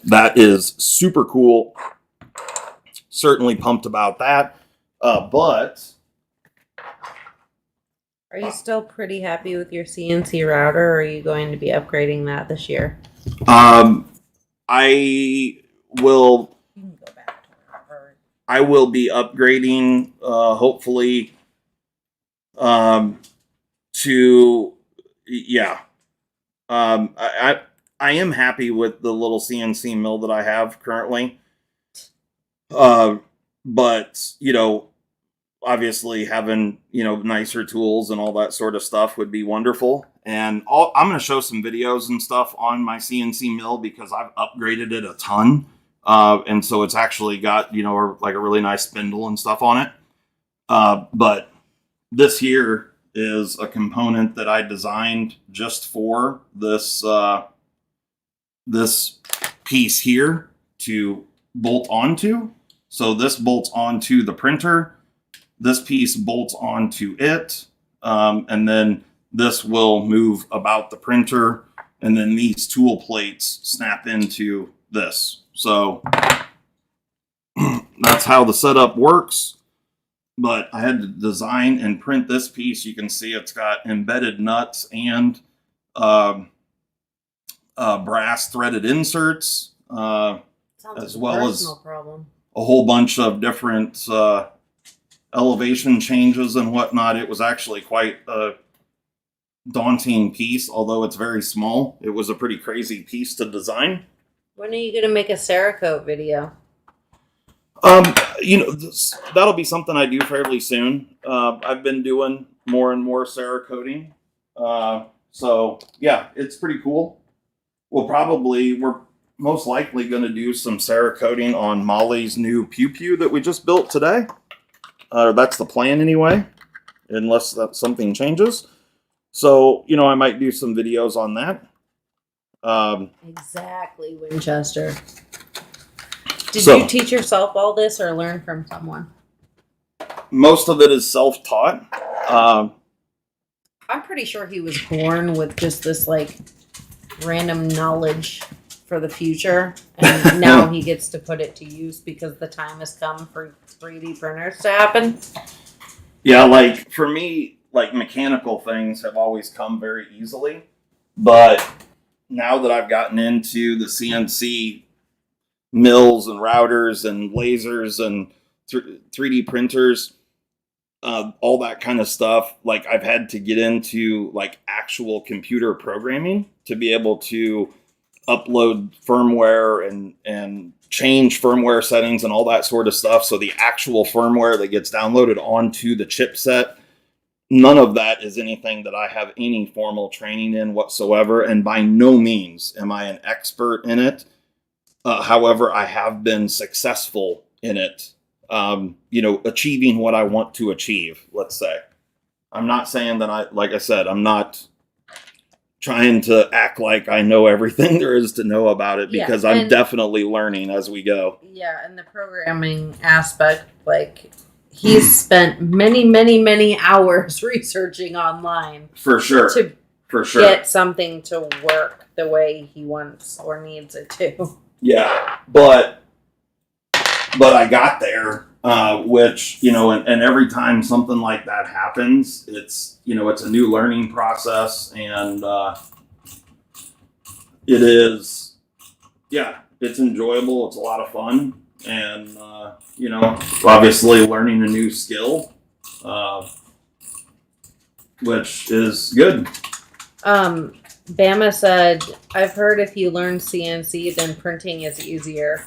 that is super cool. Certainly pumped about that. But
Are you still pretty happy with your CNC router, or are you going to be upgrading that this year?
I will.
You can go back to wherever.
I will be upgrading, hopefully, to, yeah. I am happy with the little CNC mill that I have currently. But, you know, obviously having, you know, nicer tools and all that sort of stuff would be wonderful. And I'm going to show some videos and stuff on my CNC mill because I've upgraded it a ton. And so it's actually got, you know, like a really nice spindle and stuff on it. But this here is a component that I designed just for this, this piece here to bolt onto. So this bolts onto the printer. This piece bolts onto it. And then this will move about the printer. And then these tool plates snap into this. So that's how the setup works. But I had to design and print this piece. You can see it's got embedded nuts and brass threaded inserts, as well as a whole bunch of different elevation changes and whatnot. It was actually quite a daunting piece, although it's very small. It was a pretty crazy piece to design.
When are you going to make a Cerakote video?
You know, that'll be something I do fairly soon. I've been doing more and more Cerakoting. So yeah, it's pretty cool. We're most likely going to do some Cerakoting on Molly's new Pew Pew that we just built today. That's the plan anyway, unless something changes. So, you know, I might do some videos on that.
Exactly, Winchester. Did you teach yourself all this or learn from someone?
Most of it is self-taught.
I'm pretty sure he was born with just this like random knowledge for the future, and now he gets to put it to use because the time has come for 3D printers to happen.
Yeah, like for me, like mechanical things have always come very easily, but now that I've gotten into the CNC mills and routers and lasers and 3D printers, all that kind of stuff, like I've had to get into like actual computer programming to be able to upload firmware and change firmware settings and all that sort of stuff. So the actual firmware that gets downloaded onto the chipset, none of that is anything that I have any formal training in whatsoever. And by no means am I an expert in it. However, I have been successful in it, you know, achieving what I want to achieve, let's say. I'm not saying that like I said, I'm not trying to act like I know everything there is to know about it, because I'm definitely learning as we go.
Yeah, and the programming aspect, like he's spent many, many, many hours researching online.
For sure.
To
for sure.
get something to work the way he wants or needs it to.
Yeah, but I got there, which and every time something like that happens, it's it's a new learning process, and it is, yeah, it's enjoyable. It's a lot of fun, and obviously learning a new skill, which is good.
Bama said, I've heard if you learn CNC, then printing is easier.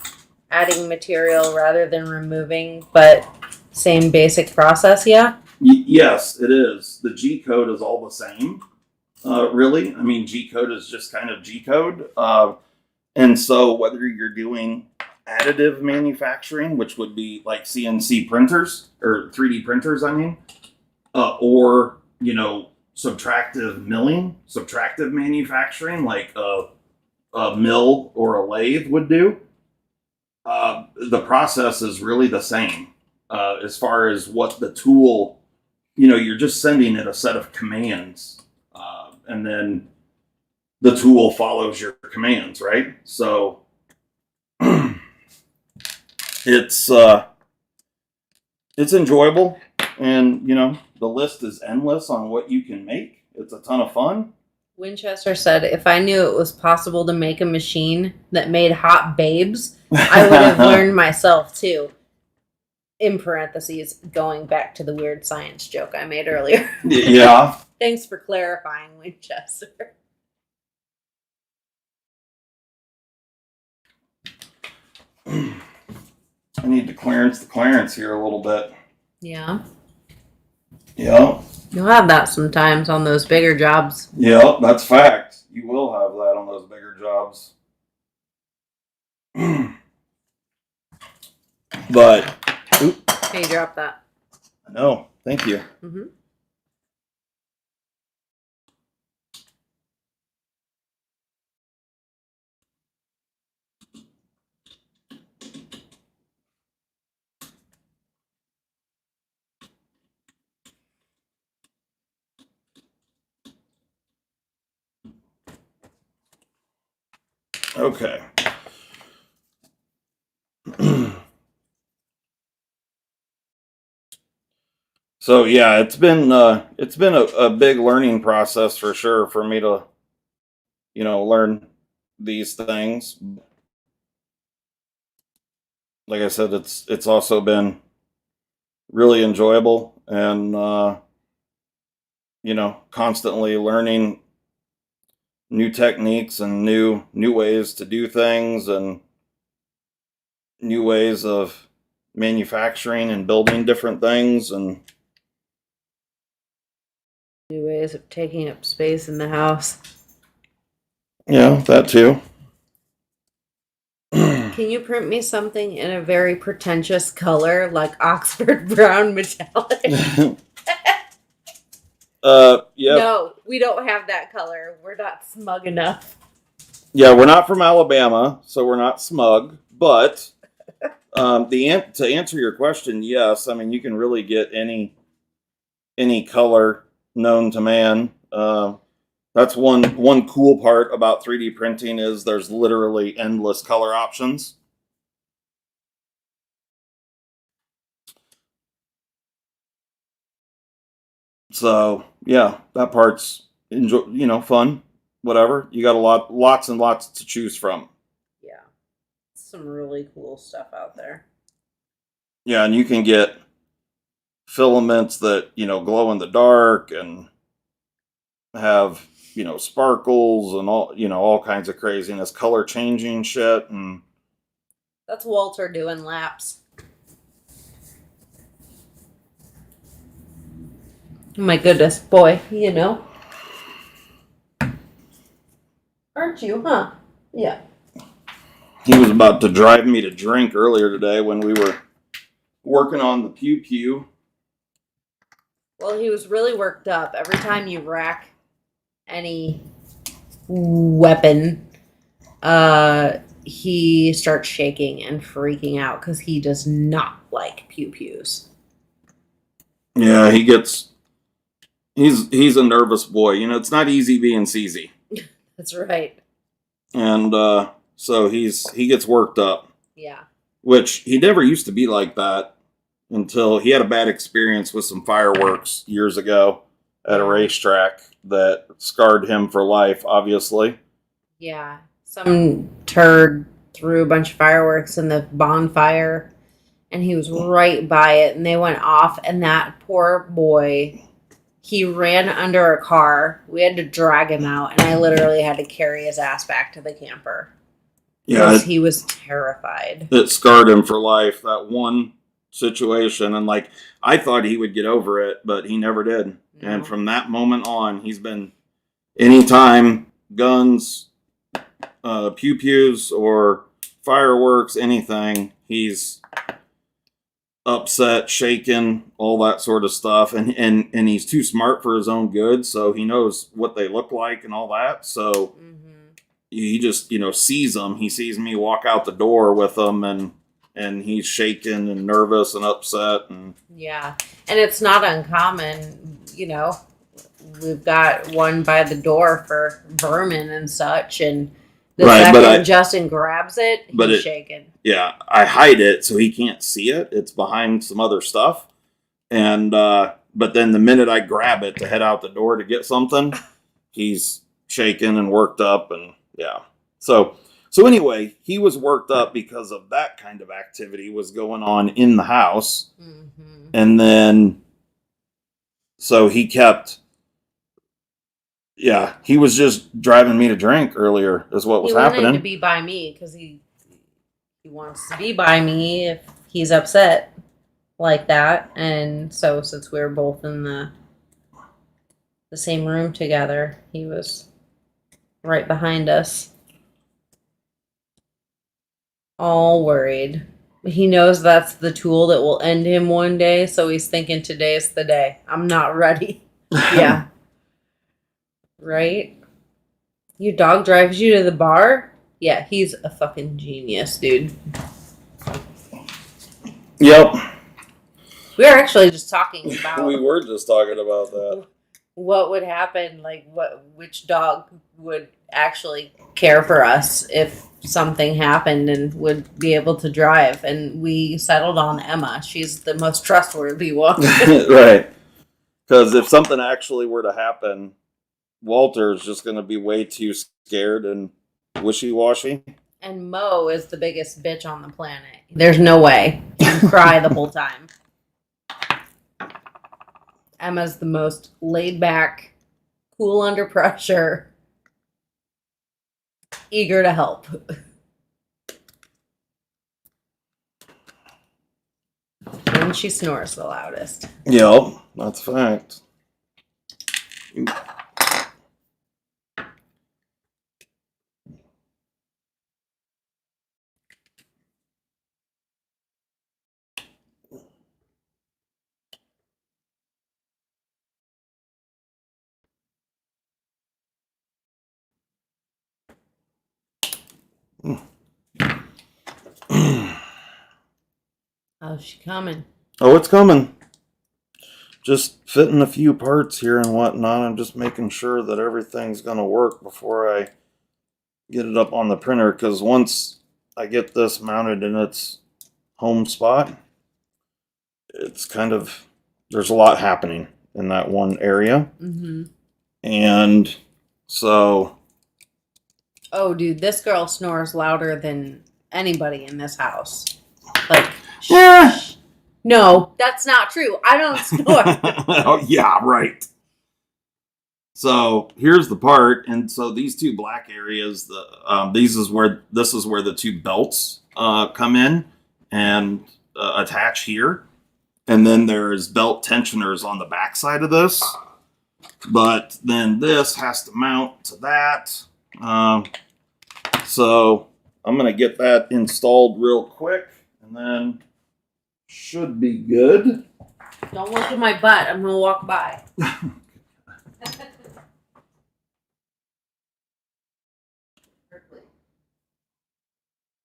Adding material rather than removing, but same basic process, yeah?
Yes, it is. The G code is all the same, really. I mean, G code is just kind of G code. And so whether you're doing additive manufacturing, which would be like CNC printers or 3D printers, I mean, or, subtractive milling, subtractive manufacturing, like a mill or a lathe would do, the process is really the same. As far as what the tool, you're just sending it a set of commands, and then the tool follows your commands, right? So it's enjoyable, and the list is endless on what you can make. It's a ton of fun.
Winchester said, if I knew it was possible to make a machine that made hot babes, I would have learned myself too. In parentheses, going back to the weird science joke I made earlier.
Yeah.
Thanks for clarifying, Winchester.
I need to clearance the clearance here a little bit.
Yeah.
Yeah.
You'll have that sometimes on those bigger jobs.
Yeah, that's fact. You will have that on those bigger jobs. But,
Hey, drop that.
no, thank you.
Mm-hmm.
Okay. So yeah, it's been a big learning process for sure for me to learn these things. Like I said, it's also been really enjoyable, and constantly learning new techniques and new ways to do things, and new ways of manufacturing and building different things, and
New ways of taking up space in the house.
that too.
Can you print me something in a very pretentious color like Oxford Brown Metallic?
Yeah.
No, we don't have that color. We're not smug enough.
Yeah, we're not from Alabama, so we're not smug. But to answer your question, yes. I mean, you can really get any color known to man. That's one cool part about 3D printing is there's literally endless color options. So yeah, that part's fun. Whatever, you got lots and lots to choose from.
Yeah, some really cool stuff out there.
Yeah, and you can get filaments that glow in the dark and have sparkles and all kinds of craziness, color changing shit, and
that's Walter doing laps. Oh my goodness, boy, aren't you, huh? Yeah.
He was about to drive me to drink earlier today when we were working on the pew pew.
Well, he was really worked up. Every time you rack any weapon, he starts shaking and freaking out because he does not like pew pews.
Yeah, he gets he's a nervous boy. You know, it's not easy being CZ.
That's right.
And so he gets worked up,
Yeah.
which he never used to be like that until he had a bad experience with some fireworks years ago at a racetrack that scarred him for life, obviously.
Yeah. Some turd threw a bunch of fireworks in the bonfire, and he was right by it, and they went off, and that poor boy, he ran under a car. We had to drag him out, and I literally had to carry his ass back to the camper.
Yeah,
Because he was terrified.
it scarred him for life, that one situation. And like, I thought he would get over it, but he never did.
No.
And from that moment on, he's been, anytime guns, pew pews, or fireworks, anything, he's upset, shaken, all that sort of stuff. And he's too smart for his own good, so he knows what they look like and all that. So he just, sees them. He sees me walk out the door with them, and he's shaken and nervous and upset. And
yeah, and it's not uncommon. We've got one by the door for vermin and such, and the second Justin grabs it, he's shaking.
Yeah, I hide it so he can't see it. It's behind some other stuff. And but then the minute I grab it to head out the door to get something, he's shaken and worked up. And yeah. So anyway, he was worked up because of that kind of activity was going on in the house.
Mm-hmm.
And then so he kept, he was just driving me to drink earlier is what was happening.
He wanted to be by me because he wants to be by me if he's upset like that. And so since we were both in the same room together, he was right behind us, all worried. He knows that's the tool that will end him one day, so he's thinking today's the day. I'm not ready. Yeah. Right? Your dog drives you to the bar? Yeah, he's a fucking genius, dude.
Yep.
We were actually just talking about...
We were just talking about that.
What would happen, which dog would actually care for us if something happened and would be able to drive. And we settled on Emma. She's the most trustworthy one.
Right. Because if something actually were to happen, Walter's just going to be way too scared and wishy-washy.
And Mo is the biggest bitch on the planet. There's no way. He'd cry the whole time. Emma's the most laid back, cool under pressure, eager to help. And she snores the loudest.
Yep, that's a fact.
How's she coming?
Oh, it's coming. Just fitting a few parts here and whatnot. I'm just making sure that everything's going to work before I get it up on the printer. Because once I get this mounted in its home spot, it's kind of, there's a lot happening in that one area.
Mm-hmm.
And so...
Oh, dude, this girl snores louder than anybody in this house.
Yeah.
No, that's not true. I don't snore.
Oh, yeah, right. So here's the part, and so these two black areas, this is where the two belts come in and attach here, and then there's belt tensioners on the back side of this. But then this has to mount to that. So I'm gonna get that installed real quick, and then should be good.
Don't look at my butt. I'm gonna walk by.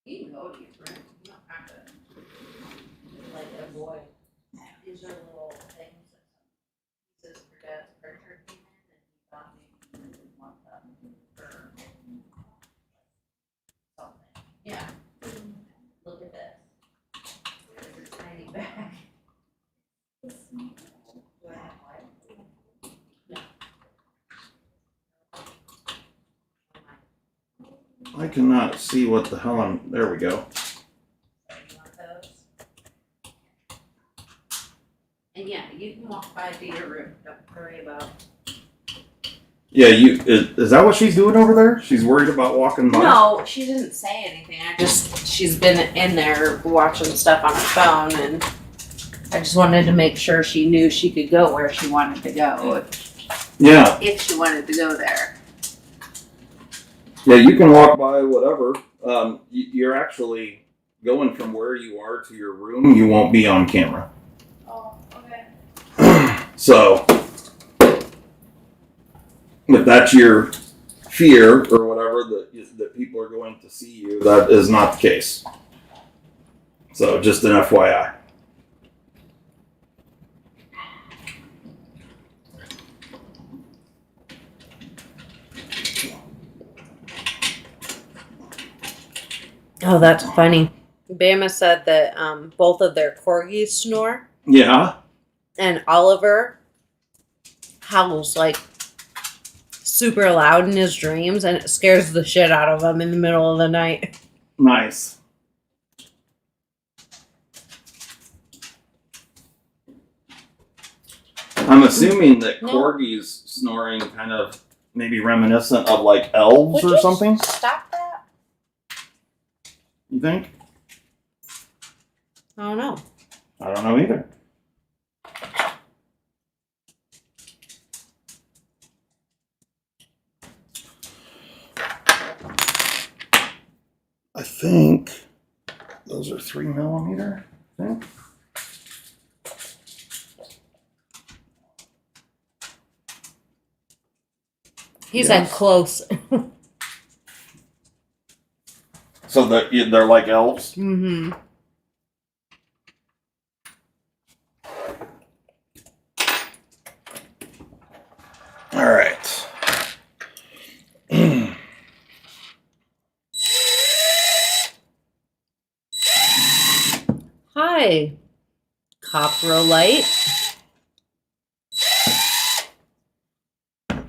You can go to your room. You don't have to like a boy. These are little things that for Dad's printer.
I cannot see what the hell I'm. There we go.
And yeah, you can walk by to your room. Don't worry about.
Yeah, is that what she's doing over there? She's worried about walking by?
No, she didn't say anything. She's been in there watching stuff on her phone, and I just wanted to make sure she knew she could go where she wanted to go
Yeah.
if she wanted to go there.
Yeah, you can walk by whatever. You're actually going from where you are to your room. You won't be on camera.
Oh, okay.
So, if that's your fear or whatever that people are going to see you, that is not the case. So, just an FYI.
Oh, that's funny. Bama said that both of their corgis snore,
Yeah.
and Oliver howls like super loud in his dreams, and it scares the shit out of him in the middle of the night.
Nice. I'm assuming that
No.
Corgi's snoring kind of maybe reminiscent of like elves
Would
or
you
something.
Stop that.
You think?
I don't know.
I don't know either. I think those are 3mm. I think.
He
Yes.
said close.
So they're like elves.
Mm-hmm.
All right.
Hi, Coprolite.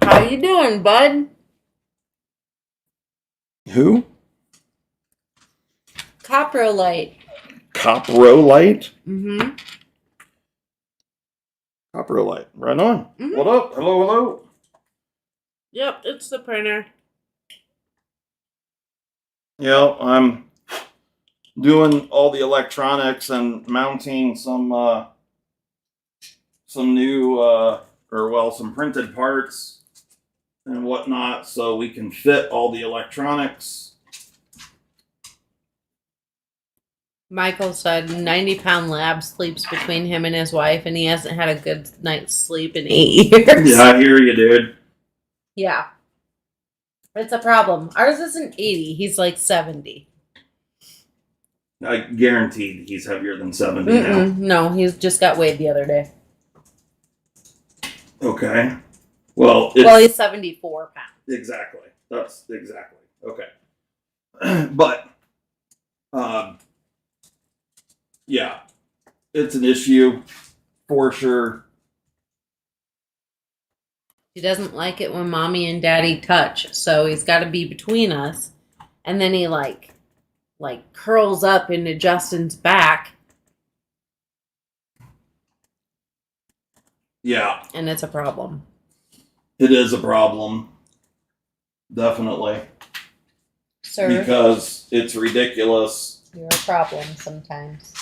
How you doing, bud?
Who?
Coprolite.
Coprolite?
Mm-hmm.
Coprolite. Right on.
Mhm.
What up? Hello, hello.
Yep, it's the printer.
Yeah, I'm doing all the electronics and mounting some new some printed parts and whatnot so we can fit all the electronics.
Michael said 90-pound lab sleeps between him and his wife, and he hasn't had a good night's sleep in 8 years.
Yeah, I hear you, dude.
Yeah. It's a problem. Ours isn't 80. He's like 70.
I guaranteed he's heavier than 70 now.
Mm-mm. No, he's just got weighed the other day.
Okay. Well,
He's 74 pounds.
exactly. That's exactly. Okay. But, yeah, it's an issue for sure.
He doesn't like it when mommy and daddy touch, so he's got to be between us. And then he like curls up into Justin's back,
Yeah,
and it's a problem.
it is a problem. Definitely.
Sir,
Because it's ridiculous.
you're a problem sometimes.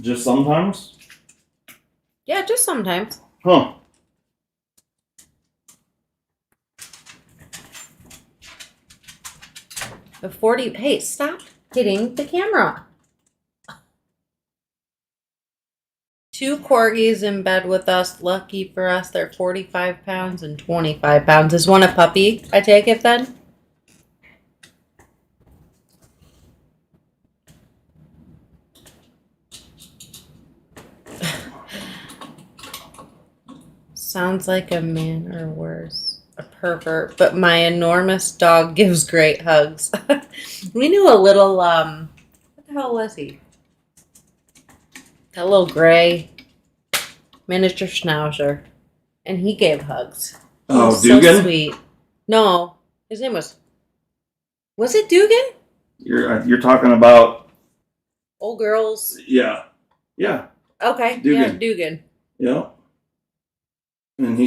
Just sometimes?
Yeah, just sometimes.
Huh.
The 40. Hey, stop hitting the camera. 2 corgis in bed with us. Lucky for us, they're 45 pounds and 25 pounds. Is one a puppy? I take it then? Sounds like a man or worse. A pervert. But my enormous dog gives great hugs. We knew a little, what the hell was he? That little gray miniature schnauzer. And he gave hugs. He
Oh,
was so
Dugan?
sweet. No, His name was it Dugan?
You're talking about
Old girls.
yeah.
Okay,
Dugan.
yeah, Dugan.
Yeah. And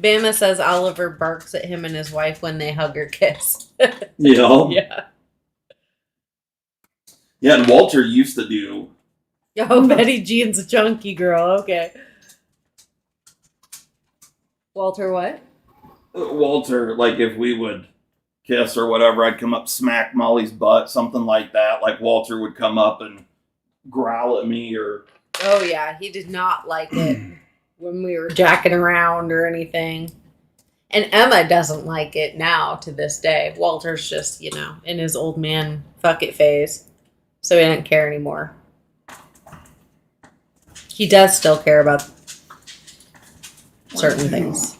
Bama says Oliver barks at him and his wife when they hug or kiss.
Yeah. Yeah, and Walter used to do.
Oh, Betty Jean's a chunky girl. Okay. Walter, what?
Walter, like if we would kiss or whatever, I'd come up, smack Molly's butt, something like that. Like Walter would come up and growl at me or.
Oh, yeah. He did not like it when we were jacking around or anything. And Emma doesn't like it now to this day. Walter's just, in his old man fuck it phase. So he doesn't care anymore. He does still care about certain things.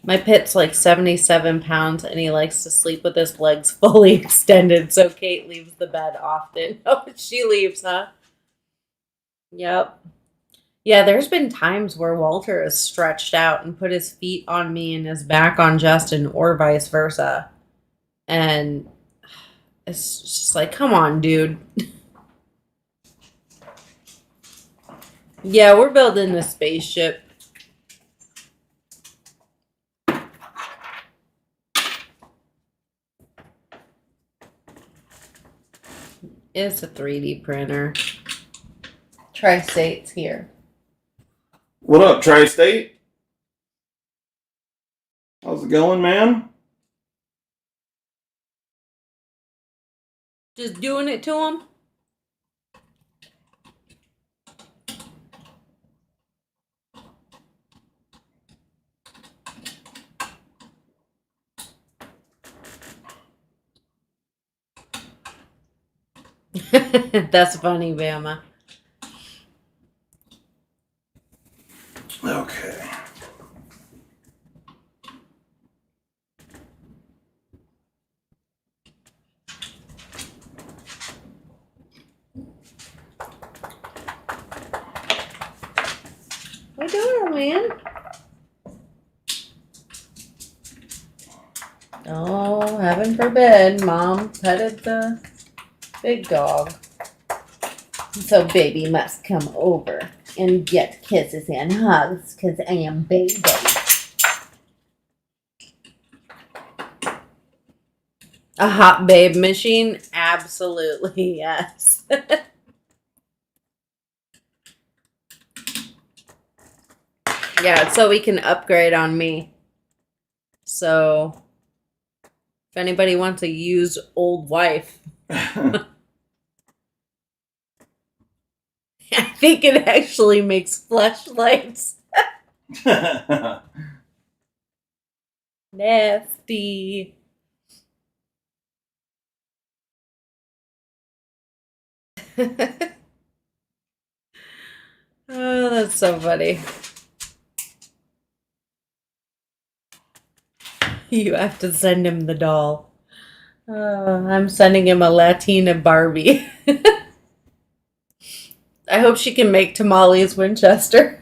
My pit's like 77 pounds and he likes to sleep with his legs fully extended. So Kate leaves the bed often. Oh, she leaves, huh? Yep. Yeah, there's been times where Walter has stretched out and put his feet on me and his back on Justin or vice versa. And it's just like, come on, dude. Yeah, we're building a spaceship. It's a 3D printer. Tri-State's here.
What up, Tri-State? How's it going, man?
Just doing it to him? That's funny, Bama.
Okay.
What you doing, man? Oh, heaven forbid, Mom petted the big dog. So baby must come over and get kisses and hugs because I am baby. A hot babe machine? Absolutely, yes. Yeah, so we can upgrade on me. So if anybody wants a used old wife, I think it actually makes flashlights. Nasty. Oh, that's so funny. You have to send him the doll. I'm sending him a Latina Barbie. I hope she can make tamales Winchester.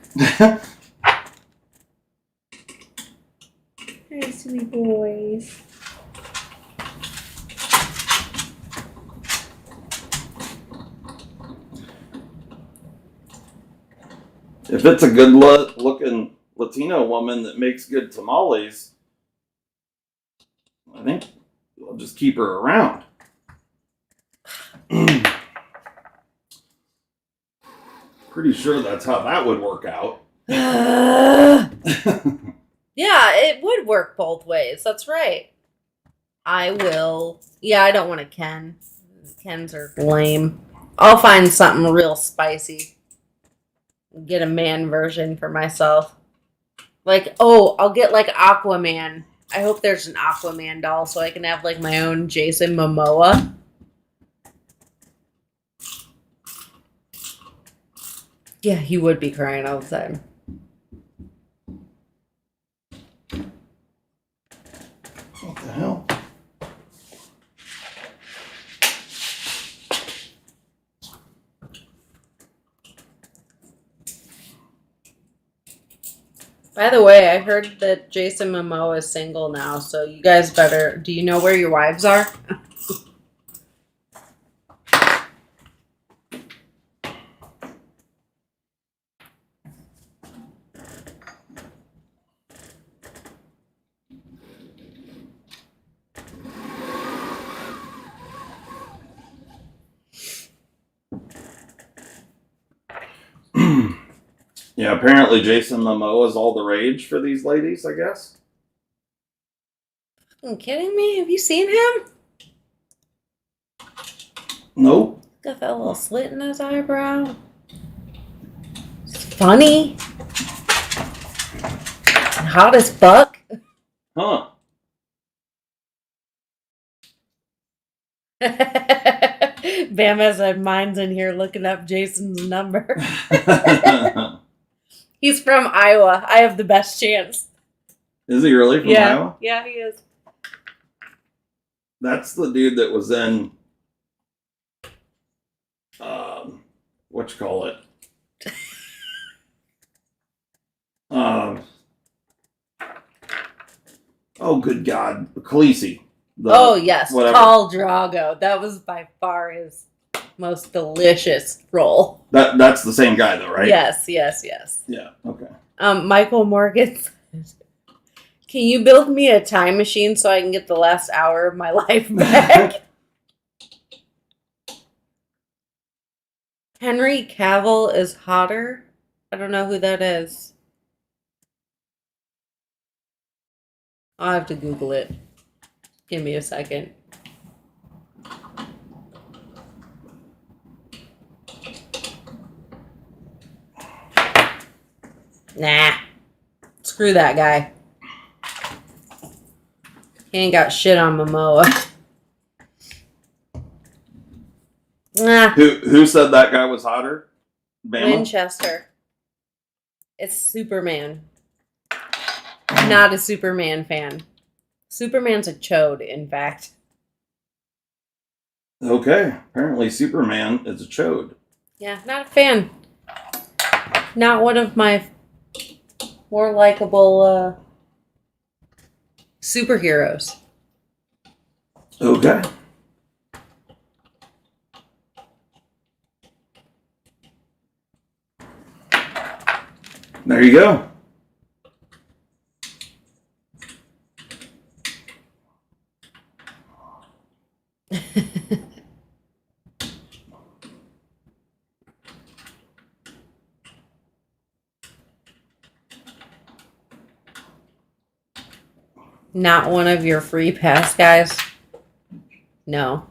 Hey, sweet boys.
If it's a good looking Latino woman that makes good tamales, I think I'll just keep her around. Pretty sure that's how that would work out.
Yeah, it would work both ways. That's right. I will. Yeah, I don't want a Ken. Kens are lame. I'll find something real spicy. Get a man version for myself. Like, I'll get like Aquaman. I hope there's an Aquaman doll so I can have like my own Jason Momoa. Yeah, he would be crying all the time.
What the hell?
By the way, I heard that Jason Momoa is single now, so you guys better. Do you know where your wives are?
Yeah, apparently Jason Momoa is all the rage for these ladies, I guess.
You kidding me? Have you seen him?
Nope.
Got that little slit in his eyebrow. It's funny. Hot as fuck.
Huh.
Bam has had minds in here looking up Jason's number. He's from Iowa. I have the best chance.
Is he really from Iowa?
Yeah, he is.
That's the dude that was in what you call it? Oh good God. Khaleesi.
Yes.
whatever.
Khal Drago. That was by far his most delicious role.
That's the same guy though, right?
Yes.
Yeah, okay.
Michael Morgan. Can you build me a time machine so I can get the last hour of my life back? Henry Cavill is hotter. I don't know who that is. I'll have to Google it. Give me a second. Nah. Screw that guy. He ain't got shit on Momoa. Nah.
Who said that guy was hotter? Bama?
Winchester. It's Superman. Not a Superman fan. Superman's a chode, in fact.
Okay. Apparently Superman is a chode.
Yeah, not a fan. Not one of my more likable superheroes.
Okay. There you go.
Not one of your free pass guys? No.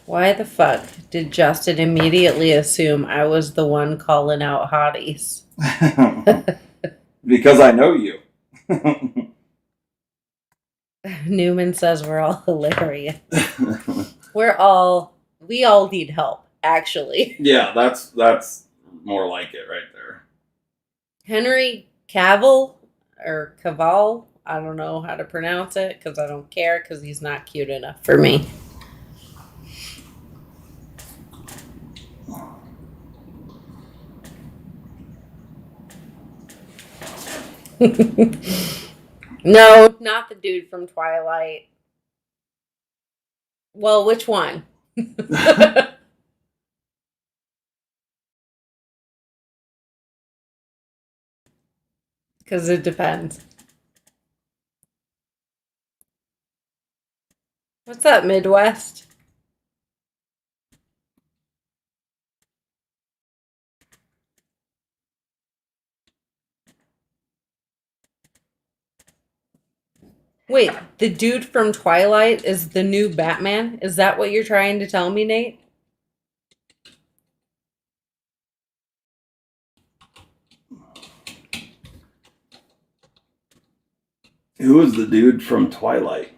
Why the fuck did Justin immediately assume I was the one calling out hotties?
Because I know you.
Newman says we're all hilarious. We all need help, actually.
Yeah, that's more like it right there.
Henry Cavill, or Cavill, I don't know how to pronounce it because I don't care because he's not cute enough for me. No, not the dude from Twilight. Well, which one? Because it depends. What's that, Midwest? Wait, the dude from Twilight is the new Batman? Is that what you're trying to tell me, Nate?
Who is the dude from Twilight?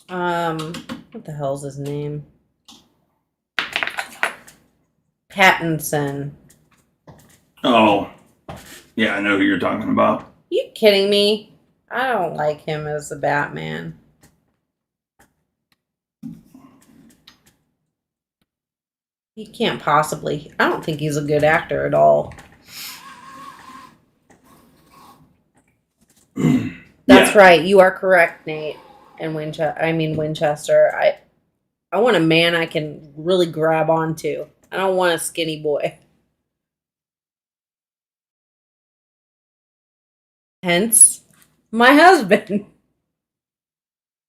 What the hell's his name? Pattinson.
Oh, yeah, I know who you're talking about.
You kidding me? I don't like him as the Batman. He can't possibly. I don't think he's a good actor at all. That's right. You are correct, Nate. And Winchester. I want a man I can really grab onto. I don't want a skinny boy. Hence, my husband.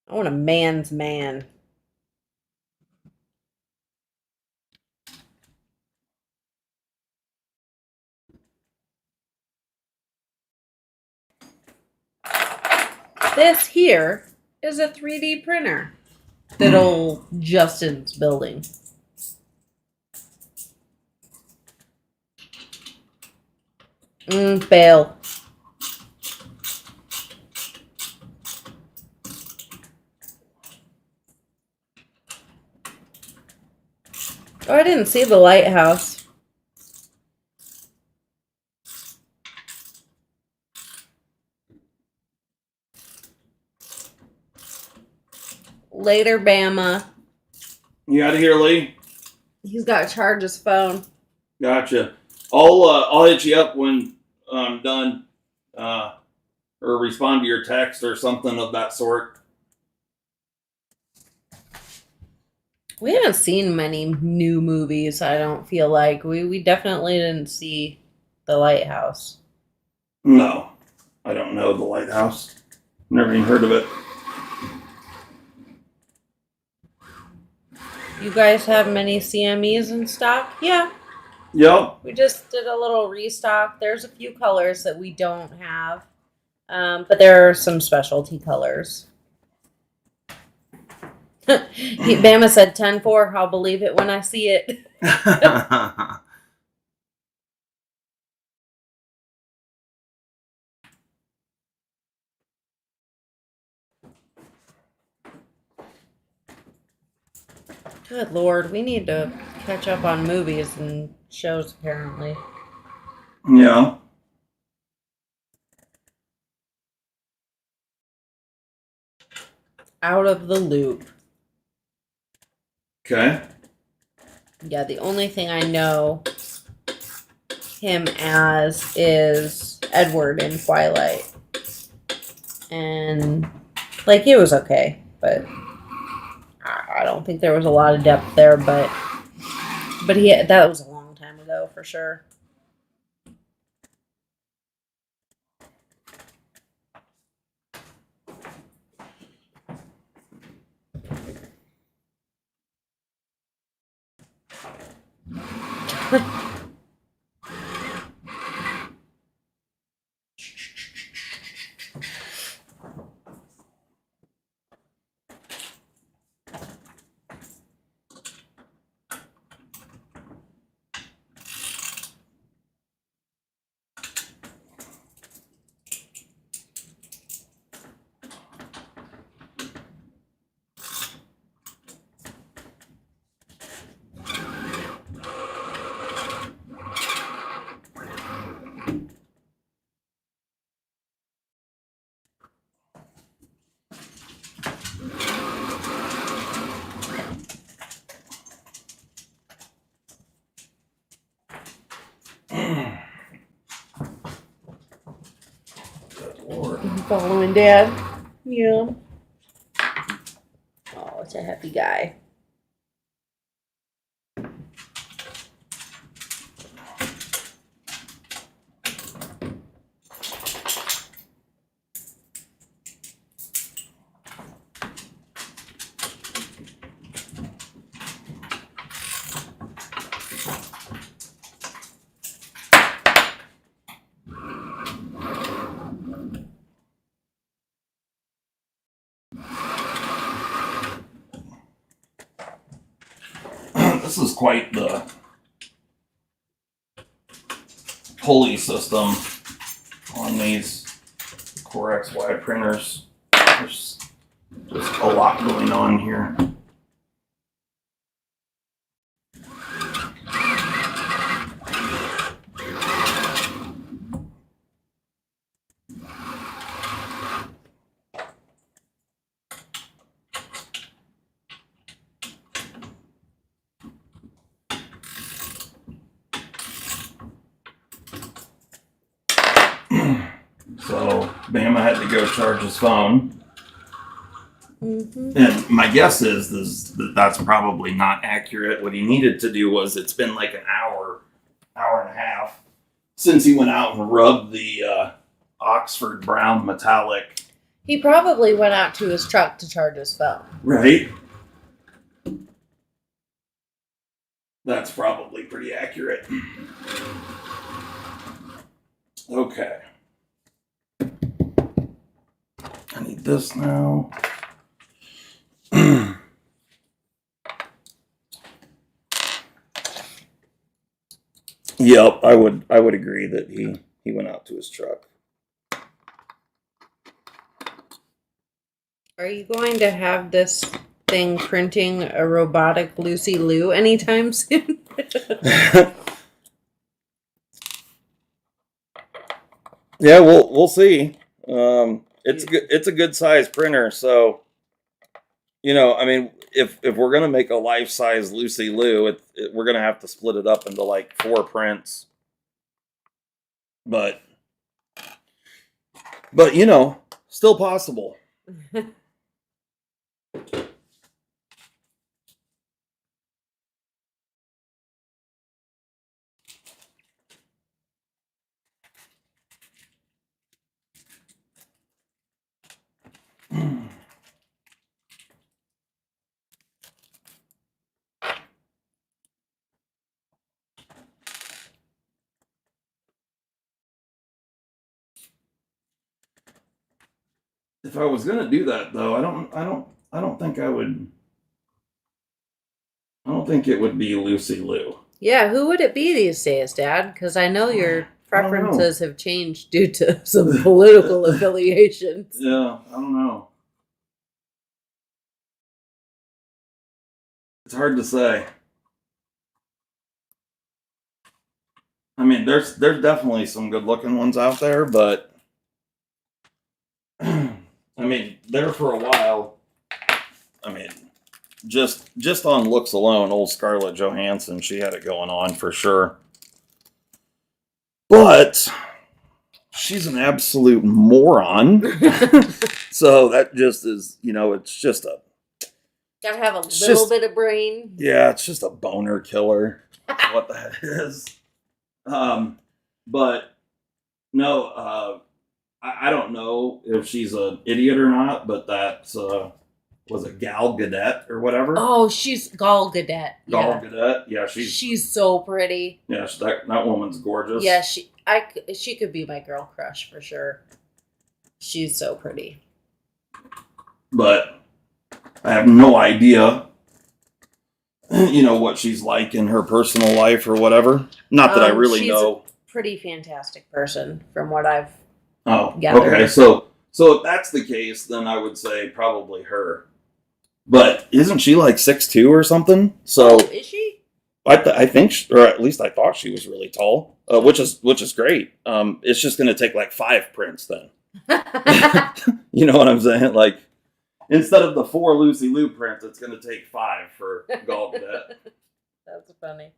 I want a man's man. This here is a 3D printer that old Justin's building. Fail. Oh, I didn't see the lighthouse. Later, Bama.
You out of here, Lee?
He's got to charge his phone.
Gotcha. I'll hit you up when I'm done, or respond to your text or something of that sort.
We haven't seen many new movies, I don't feel like. We definitely didn't see The Lighthouse.
No, I don't know The Lighthouse. Never even heard of it.
You guys have many CMEs in stock? Yeah.
Yep.
We just did a little restock. There's a few colors that we don't have, but there are some specialty colors. Bama said 10-4. I'll believe it when I see it. Good Lord, we need to catch up on movies and shows, apparently.
Yeah.
Out of the loop.
Okay.
Yeah, the only thing I know him as is Edward in Twilight. And, like, it was okay, but I don't think there was a lot of depth there, but that was a long time ago for sure.
Good Lord.
Following Dad. Yeah. Oh, it's a happy guy.
This is quite the pulley system on these Core XY printers. There's just a lot going on here. So Bama had to go charge his phone.
Mm-hmm.
And my guess is that that's probably not accurate. What he needed to do was, it's been like an hour and a half since he went out and rubbed the Oxford Brown Metallic.
He probably went out to his truck to charge his phone.
Right? That's probably pretty accurate. Okay. I need this now. Yep, I would agree that he went out to his truck.
Are you going to have this thing printing a robotic Lucy Liu anytime soon?
Yeah, we'll see. It's a good size printer, so I mean, if we're gonna make a life size Lucy Liu, we're gonna have to split it up into like 4 prints. But still possible. If I was gonna do that though, I don't think I would. I don't think it would be Lucy Liu.
Yeah, who would it be these days, Dad? Because I know your preferences have changed due to some political affiliations.
Yeah, I don't know. It's hard to say. I mean, there's definitely some good looking ones out there, but I mean, there for a while. I mean, just on looks alone, old Scarlett Johansson, she had it going on for sure. But she's an absolute moron. So that just is, it's just a.
Gotta have a little bit of brain.
Yeah, it's just a boner killer. That's what that is. But no, I don't know if she's an idiot or not, but that's was it Gal Gadot or whatever?
Oh, she's Gal Gadot.
Gal Gadot. Yeah,
she's so pretty.
Yeah, that woman's gorgeous.
Yeah, she could be my girl crush for sure. She's so pretty.
But I have no idea, what she's like in her personal life or whatever. Not that I really know.
She's a pretty fantastic person from what I've
gathered. Okay, so if that's the case, then I would say probably her. But isn't she like 6'2" or something? So
is she?
I think, or at least I thought she was really tall, which is great. It's just going to take like 5 prints then. You know what I'm saying? Like, instead of the 4 Lucy Liu prints, it's going to take 5 for Gal Gadot.
That's funny.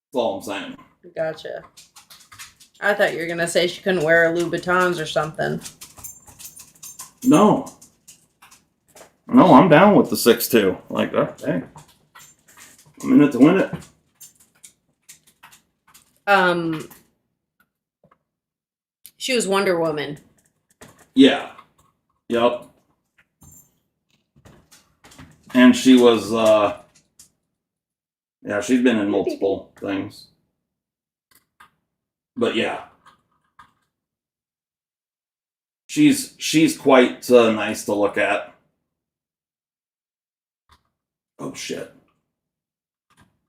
That's all I'm saying.
Gotcha. I thought you were going to say she couldn't wear Louboutins or something.
No, I'm down with the 6'2". Like, hey, I'm in it to win it.
She was Wonder Woman.
Yeah. Yep. And she was, she's been in multiple things. But yeah. She's quite nice to look at. Oh shit.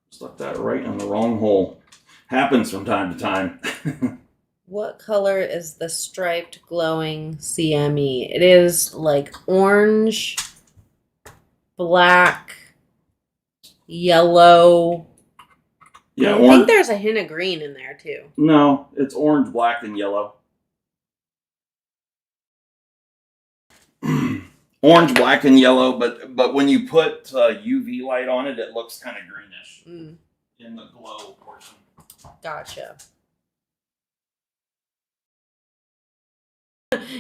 Stuck that right in the wrong hole. Happens from time to time.
What color is the striped glowing CME? It is like orange, black, yellow.
Yeah,
I think there's a hint of green in there too.
No, it's orange, black, and yellow. Orange, black, and yellow, but when you put UV light on it, it looks kind of greenish in the glow portion.
Gotcha.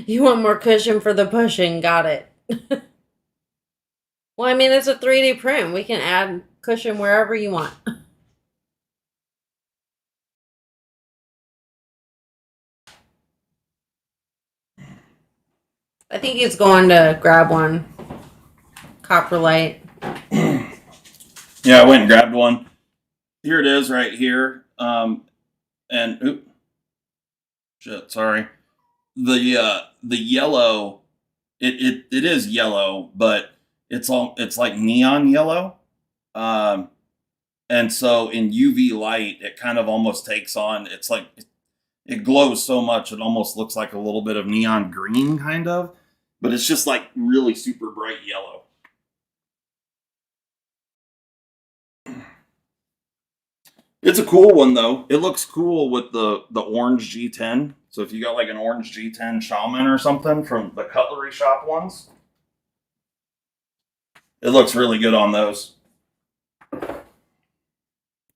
You want more cushion for the pushing. Got it. Well, I mean, it's a 3D print. We can add cushion wherever you want. I think he's going to grab one. Copper light.
Yeah, I went and grabbed one. Here it is right here. And shit, sorry. The yellow, it is yellow, but it's like neon yellow. And so in UV light, it kind of almost takes on, it's like it glows so much it almost looks like a little bit of neon green kind of, but it's just like really super bright yellow. It's a cool one though. It looks cool with the orange G10. So if you got like an orange G10 Shaman or something from the cutlery shop ones, it looks really good on those.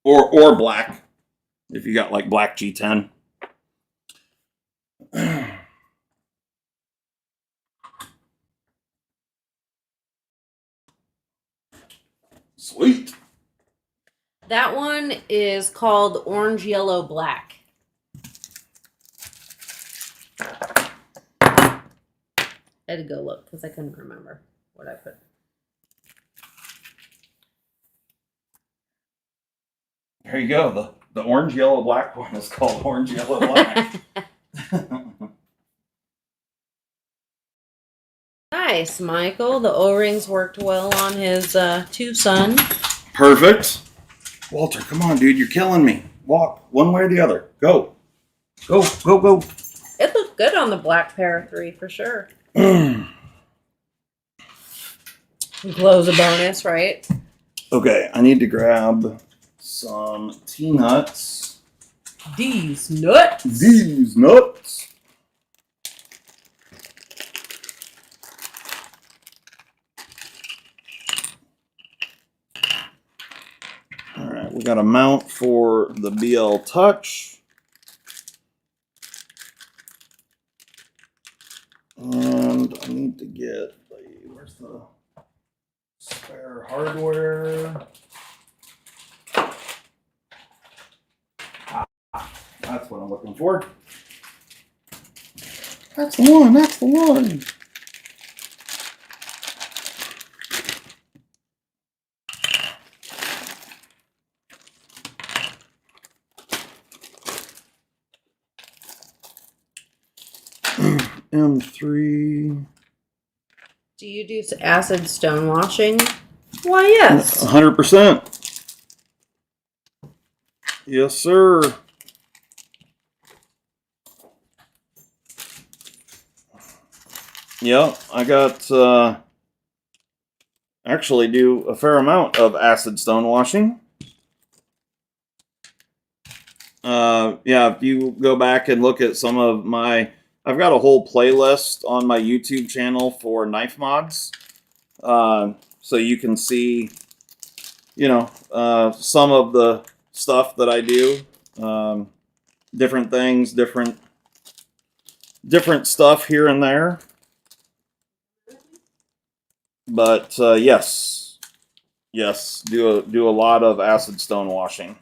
Or black, if you got like black G10. Sweet.
That one is called Orange, Yellow, Black. I had to go look because I couldn't remember what I put.
There you go. The orange, yellow, black one is called orange, yellow, black.
Nice, Michael. The O-rings worked well on his Tucson.
Perfect. Walter, come on, dude. You're killing me. Walk one way or the other. Go. Go, go, go.
It looked good on the black Para 3 for sure. Glow's a bonus, right?
Okay, I need to grab some T-nuts.
These nuts.
These nuts. All right, we got a mount for the BL Touch. And I need to get where's the spare hardware? That's what I'm looking for. That's the one. That's the one. M3.
Do you do acid stone washing? Why, yes.
100%. Yes, sir. Yep, I got actually do a fair amount of acid stone washing. Yeah, if you go back and look at some of I've got a whole playlist on my YouTube channel for knife mods. So you can see, some of the stuff that I do. Different things, different stuff here and there. But yes, do a lot of acid stone washing.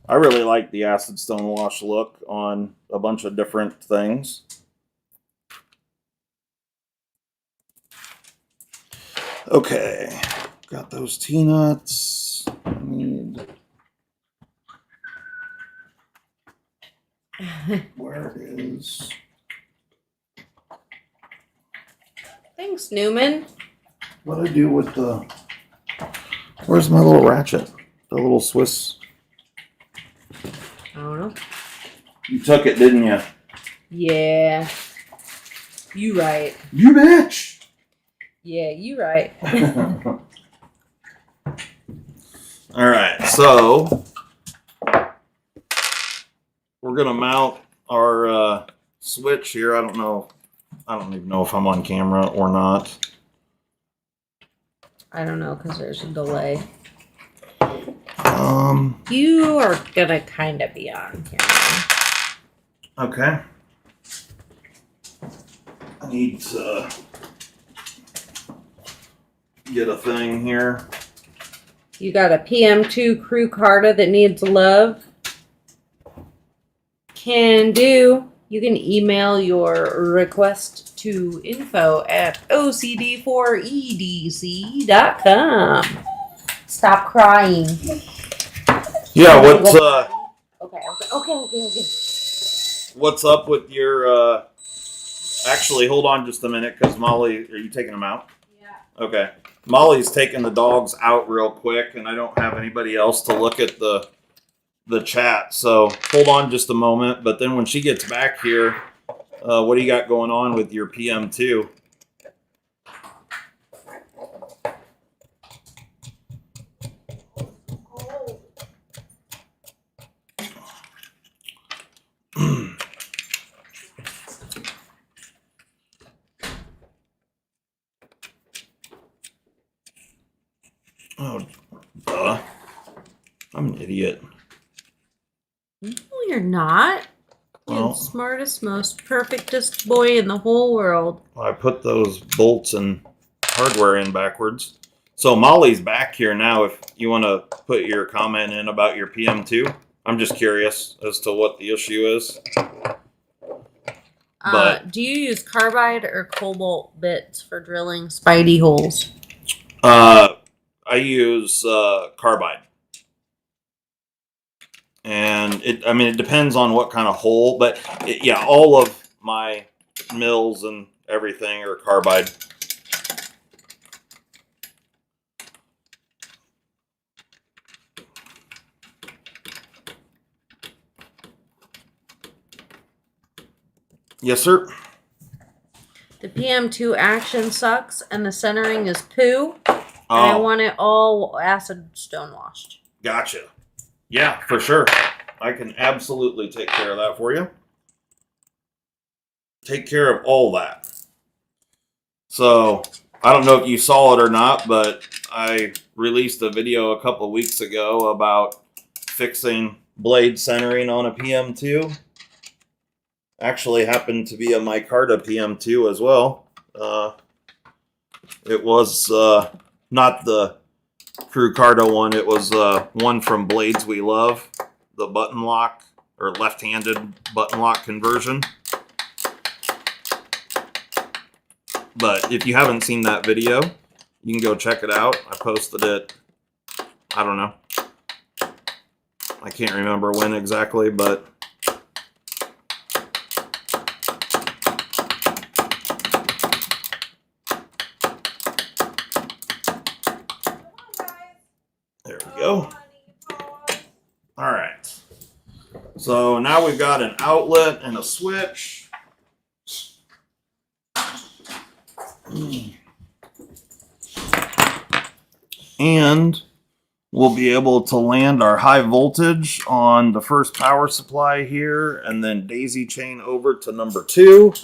I really like the acid stone wash look on a bunch of different things. Okay, got those T-nuts. I need... Where is...
Thanks, Newman.
What do I do with the... Where's my little ratchet? The little Swiss...
I don't know.
You took it, didn't you?
Yeah. You right.
You bitch!
Yeah, you right.
Alright, so... We're going to mount our switch here. I don't even know if I'm on camera or not.
I don't know, because there's a delay.
Um...
You are going to kind of be on camera.
Okay. need to get a thing here.
You got a PM2 crew Carta that needs love. Can do. You can email your request to info@ocd4edc.com. Stop crying.
Yeah, what's
Okay.
what's up with your actually hold on just a minute, because Molly, are you taking them out?
Yeah.
Okay. Molly's taking the dogs out real quick, and I don't have anybody else to look at the chat, so hold on just a moment. But then when she gets back here, what do you got going on with your PM2? Oh, duh. I'm an idiot.
No, you're not. You're
Well,
the smartest, most perfectest boy in the whole world.
I put those bolts and hardware in backwards. So Molly's back here now. If you want to put your comment in about your PM2, I'm just curious as to what the issue is. But-
Do you use carbide or cobalt bits for drilling spidey holes?
I use carbide. And it depends on what kind of hole, but yeah, all of my mills and everything are carbide. Yes, sir.
The PM2 action sucks and the centering is poo. And I want it all acid stonewashed.
Gotcha. Yeah, for sure. I can absolutely take care of that for you. Take care of all that. So, I don't know if you saw it or not, but I released a video a couple of weeks ago about fixing blade centering on a PM2. Actually happened to be a micarta PM2 as well. It was not the Crew Carta one. It was one from Blades We Love, the button lock or left-handed button lock conversion. But if you haven't seen that video, you can go check it out. I posted it, I don't know. I can't remember when exactly, but there we go. All right. So now we've got an outlet and a switch. And we'll be able to land our high voltage on the first power supply here and then daisy chain over to number 2.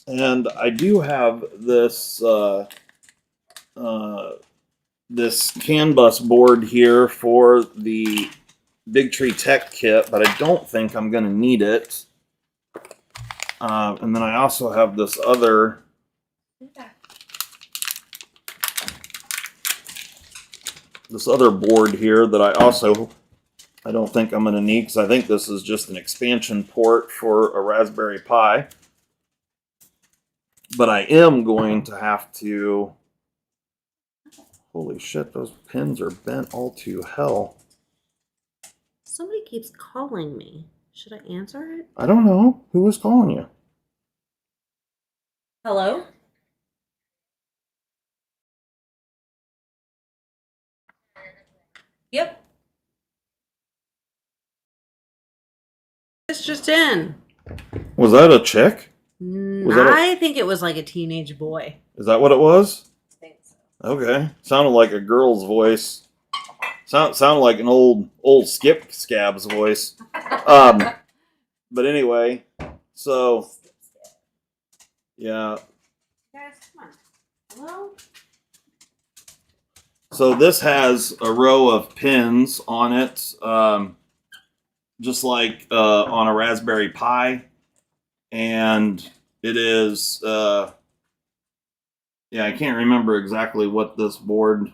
And I do have this this CAN bus board here for the Big Tree Tech kit, but I don't think I'm going to need it. And then I also have this other board here that I don't think I'm going to need, because I think this is just an expansion port for a Raspberry Pi. But I am going to have to... Holy shit, those pins are bent all to hell.
Somebody keeps calling me. Should I answer it?
I don't know. Who was calling you?
Hello? Yep. It's just in.
Was that a chick? Was that
I think it was like a teenage boy.
Is that what it was?
I think so.
Okay. Sounded like a girl's voice. Sounded like an old Skip Scab's voice. But anyway, so yeah.
Guys, come on. Hello?
So this has a row of pins on it, just like on a Raspberry Pi. and it is yeah, I can't remember exactly what this board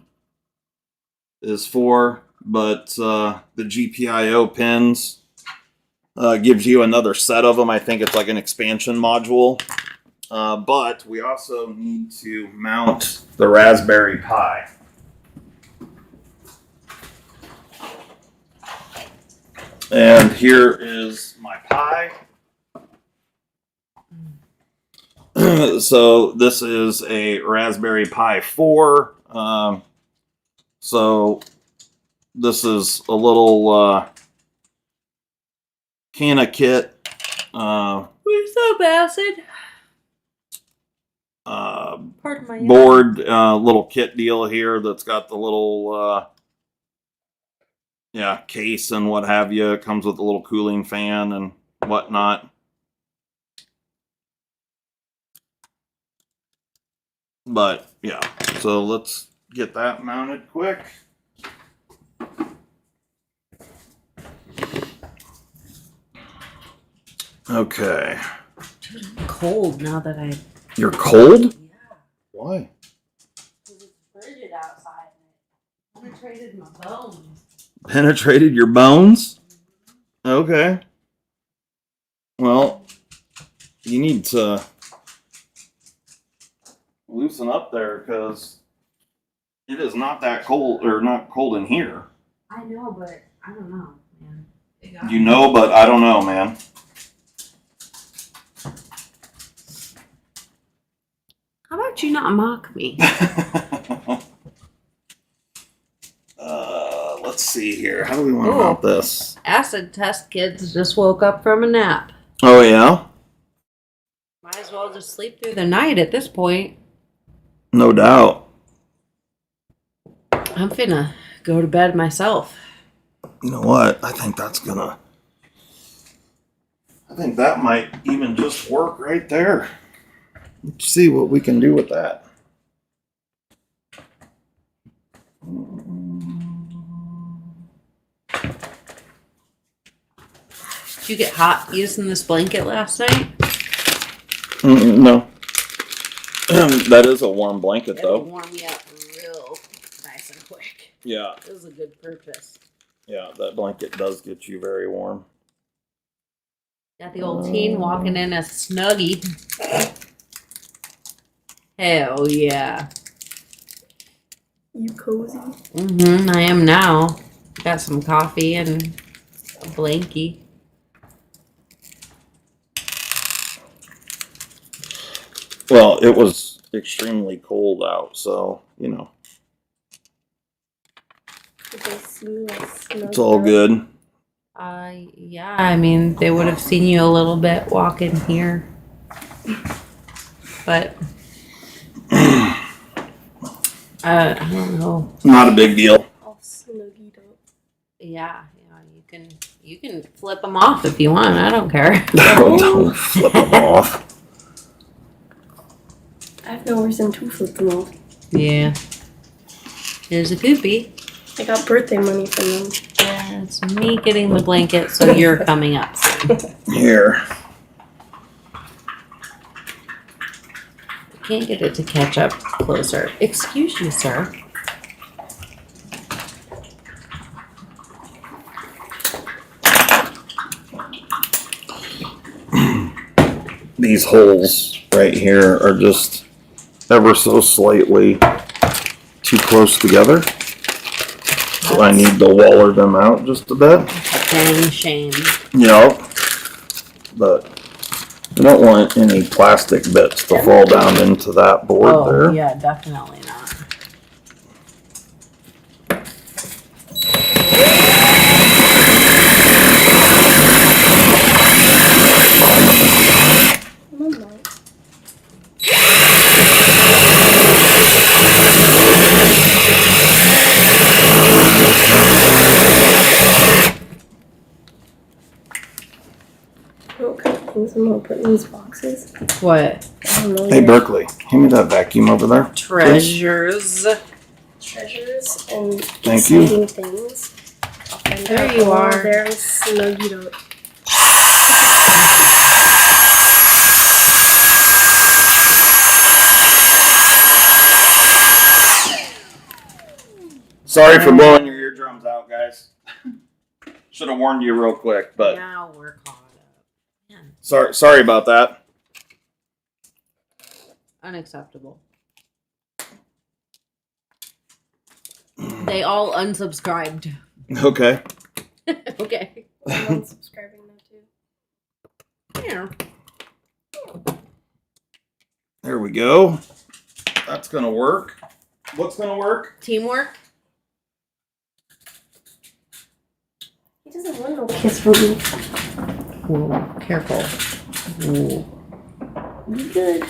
is for, but the GPIO pins gives you another set of them. I think it's like an expansion module. But we also need to mount the Raspberry Pi. And here is my Pi. So this is a Raspberry Pi 4. So this is a little can of kit.
Where's up, acid? Pardon my
Board little kit deal here that's got the little case and what have you. It comes with a little cooling fan and whatnot. But yeah, so let's get that mounted quick. Okay.
I'm cold now that I.
You're cold?
Yeah.
Why?
Because it's frigid outside and it penetrated my bones.
Penetrated your bones? Okay. Well, you need to loosen up there because it is not that cold, or not cold in here.
I know, but I don't know, man. It got
You know, but I don't know, man.
How about you not mock me?
Let's see here. How do we want to mount this?
Acid test kids just woke up from a nap.
Oh, yeah?
Might as well just sleep through the night at this point.
No doubt.
I'm finna go to bed myself.
You know what? I think that might even just work right there. Let's see what we can do with that.
Did you get hot using this blanket last night?
No. That is a warm blanket,
It'll
though.
warm you up real nice and quick.
Yeah,
It was a good purpose.
yeah, that blanket does get you very warm.
Got the old teen walking in a snuggie. Hell yeah.
You cozy?
I am now. Got some coffee and a blankie.
Well, it was extremely cold out, so, you know,
Did they see me like snug
it's all
up?
good.
Yeah, I mean, they would have seen you a little bit walking here. But, I don't know.
Not a big deal.
All snuggied up.
Yeah, you can flip them off if you want. I don't care.
Don't flip them off.
I have no reason to flip them off.
Yeah. There's a poopy.
I got birthday money from them.
Yeah, it's me getting the blanket, so you're coming up soon.
Here.
Can't get it to catch up closer. Excuse you, sir.
These holes right here are just ever so slightly too close together. So I need to waller them out just a bit.
Dang shame.
Yep. But I don't want any plastic bits to fall down into that board there.
Yeah, definitely not.
Oh my. What kind of things am I put in these boxes?
What?
I don't know.
Hey,
yet.
Berkeley, hand me that vacuum over there.
Treasures.
Treasures and
Thank you.
exciting things. And
There you
all
are.
Very snuggied up.
Sorry for blowing your eardrums out, guys. Should have warned you real quick, but
Now we're caught up. Man,
sorry about that.
unacceptable. They all unsubscribed.
Okay.
Okay.
I'm unsubscribing now too.
Yeah.
There we go. That's gonna work. What's gonna work?
Teamwork.
He doesn't want no kiss from me.
Whoa, careful. Whoa.
Be good.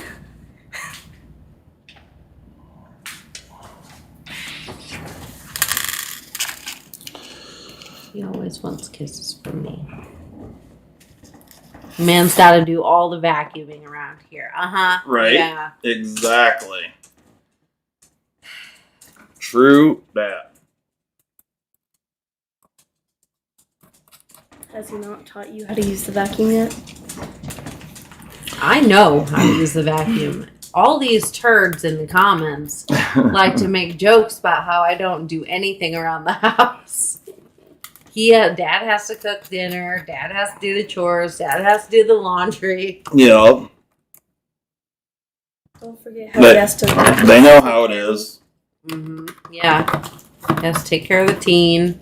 He always wants kisses from me. Man's got to do all the vacuuming around here.
Right.
Yeah.
Exactly. True that.
Has he not taught you how to use the vacuum yet?
I know how to use the vacuum. All these turds in the comments like to make jokes about how I don't do anything around the house. Dad has to cook dinner. Dad has to do the chores. Dad has to do the laundry.
Yeah.
Don't forget how
But
he has to.
they know how it is.
Yeah. Has to take care of the teen.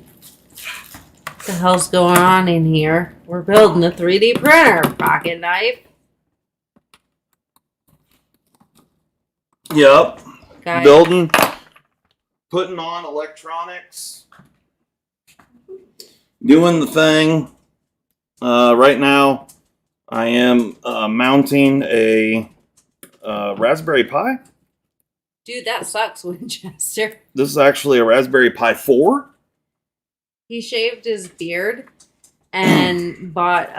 What the hell's going on in here? We're building a 3D printer. Pocket knife.
Yep.
Guys.
Building, putting on electronics, doing the thing. Right now, I am mounting a Raspberry Pi.
Dude, that sucks, Winchester.
This is actually a Raspberry Pi 4.
He shaved his beard and bought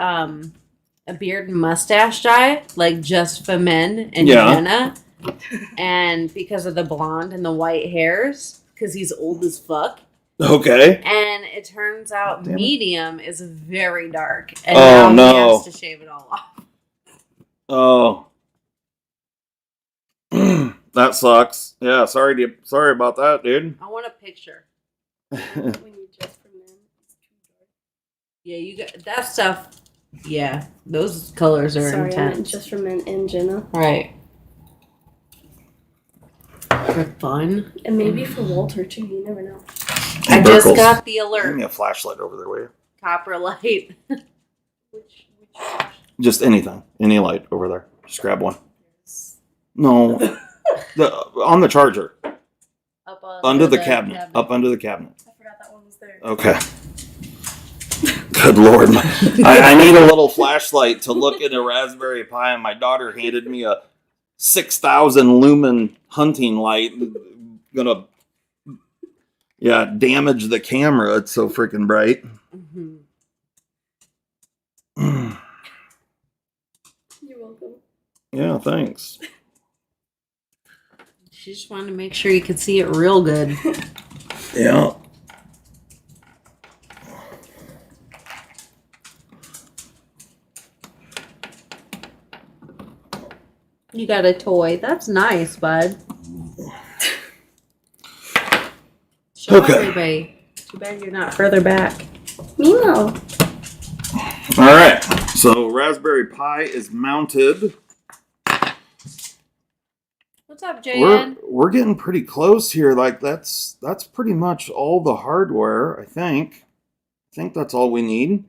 a beard and mustache dye, like just for men and henna. And because of the blonde and the white hairs, because he's old as fuck.
Okay.
And it turns out
Damn it.
medium is very dark. And
Oh,
now
no.
he has to shave it all off.
Oh. That sucks. Yeah, sorry about that, dude.
I want a picture.
When you just for men, it's too dark.
Yeah, you got that stuff. Yeah, those colors are
Sorry, I meant
intense.
just for men and Jenna.
Right. For fun.
And maybe for Walter too, you never know.
Hey,
I just
Burkles,
got the
Give
alert.
me a flashlight over there, will you?
Copper light.
Which
Just anything. Any light over there. Just grab one. No. On the charger.
Up
Under the cabinet. Up under the cabinet.
I forgot that one was there.
Okay. Good Lord. I need a little flashlight to look at a Raspberry Pi, and my daughter handed me a 6,000 lumen hunting light. Gonna, damage the camera. It's so freaking bright.
Mhm.
You're welcome.
Yeah, thanks.
She just wanted to make sure you could see it real good.
Yeah.
You got a toy. That's nice, bud. Show
Okay.
everybody. Too bad you're not further back.
Mimo.
All right. So Raspberry Pi is mounted.
What's up, JN?
We're getting pretty close here. Like that's pretty much all the hardware, I think. I think that's all we need.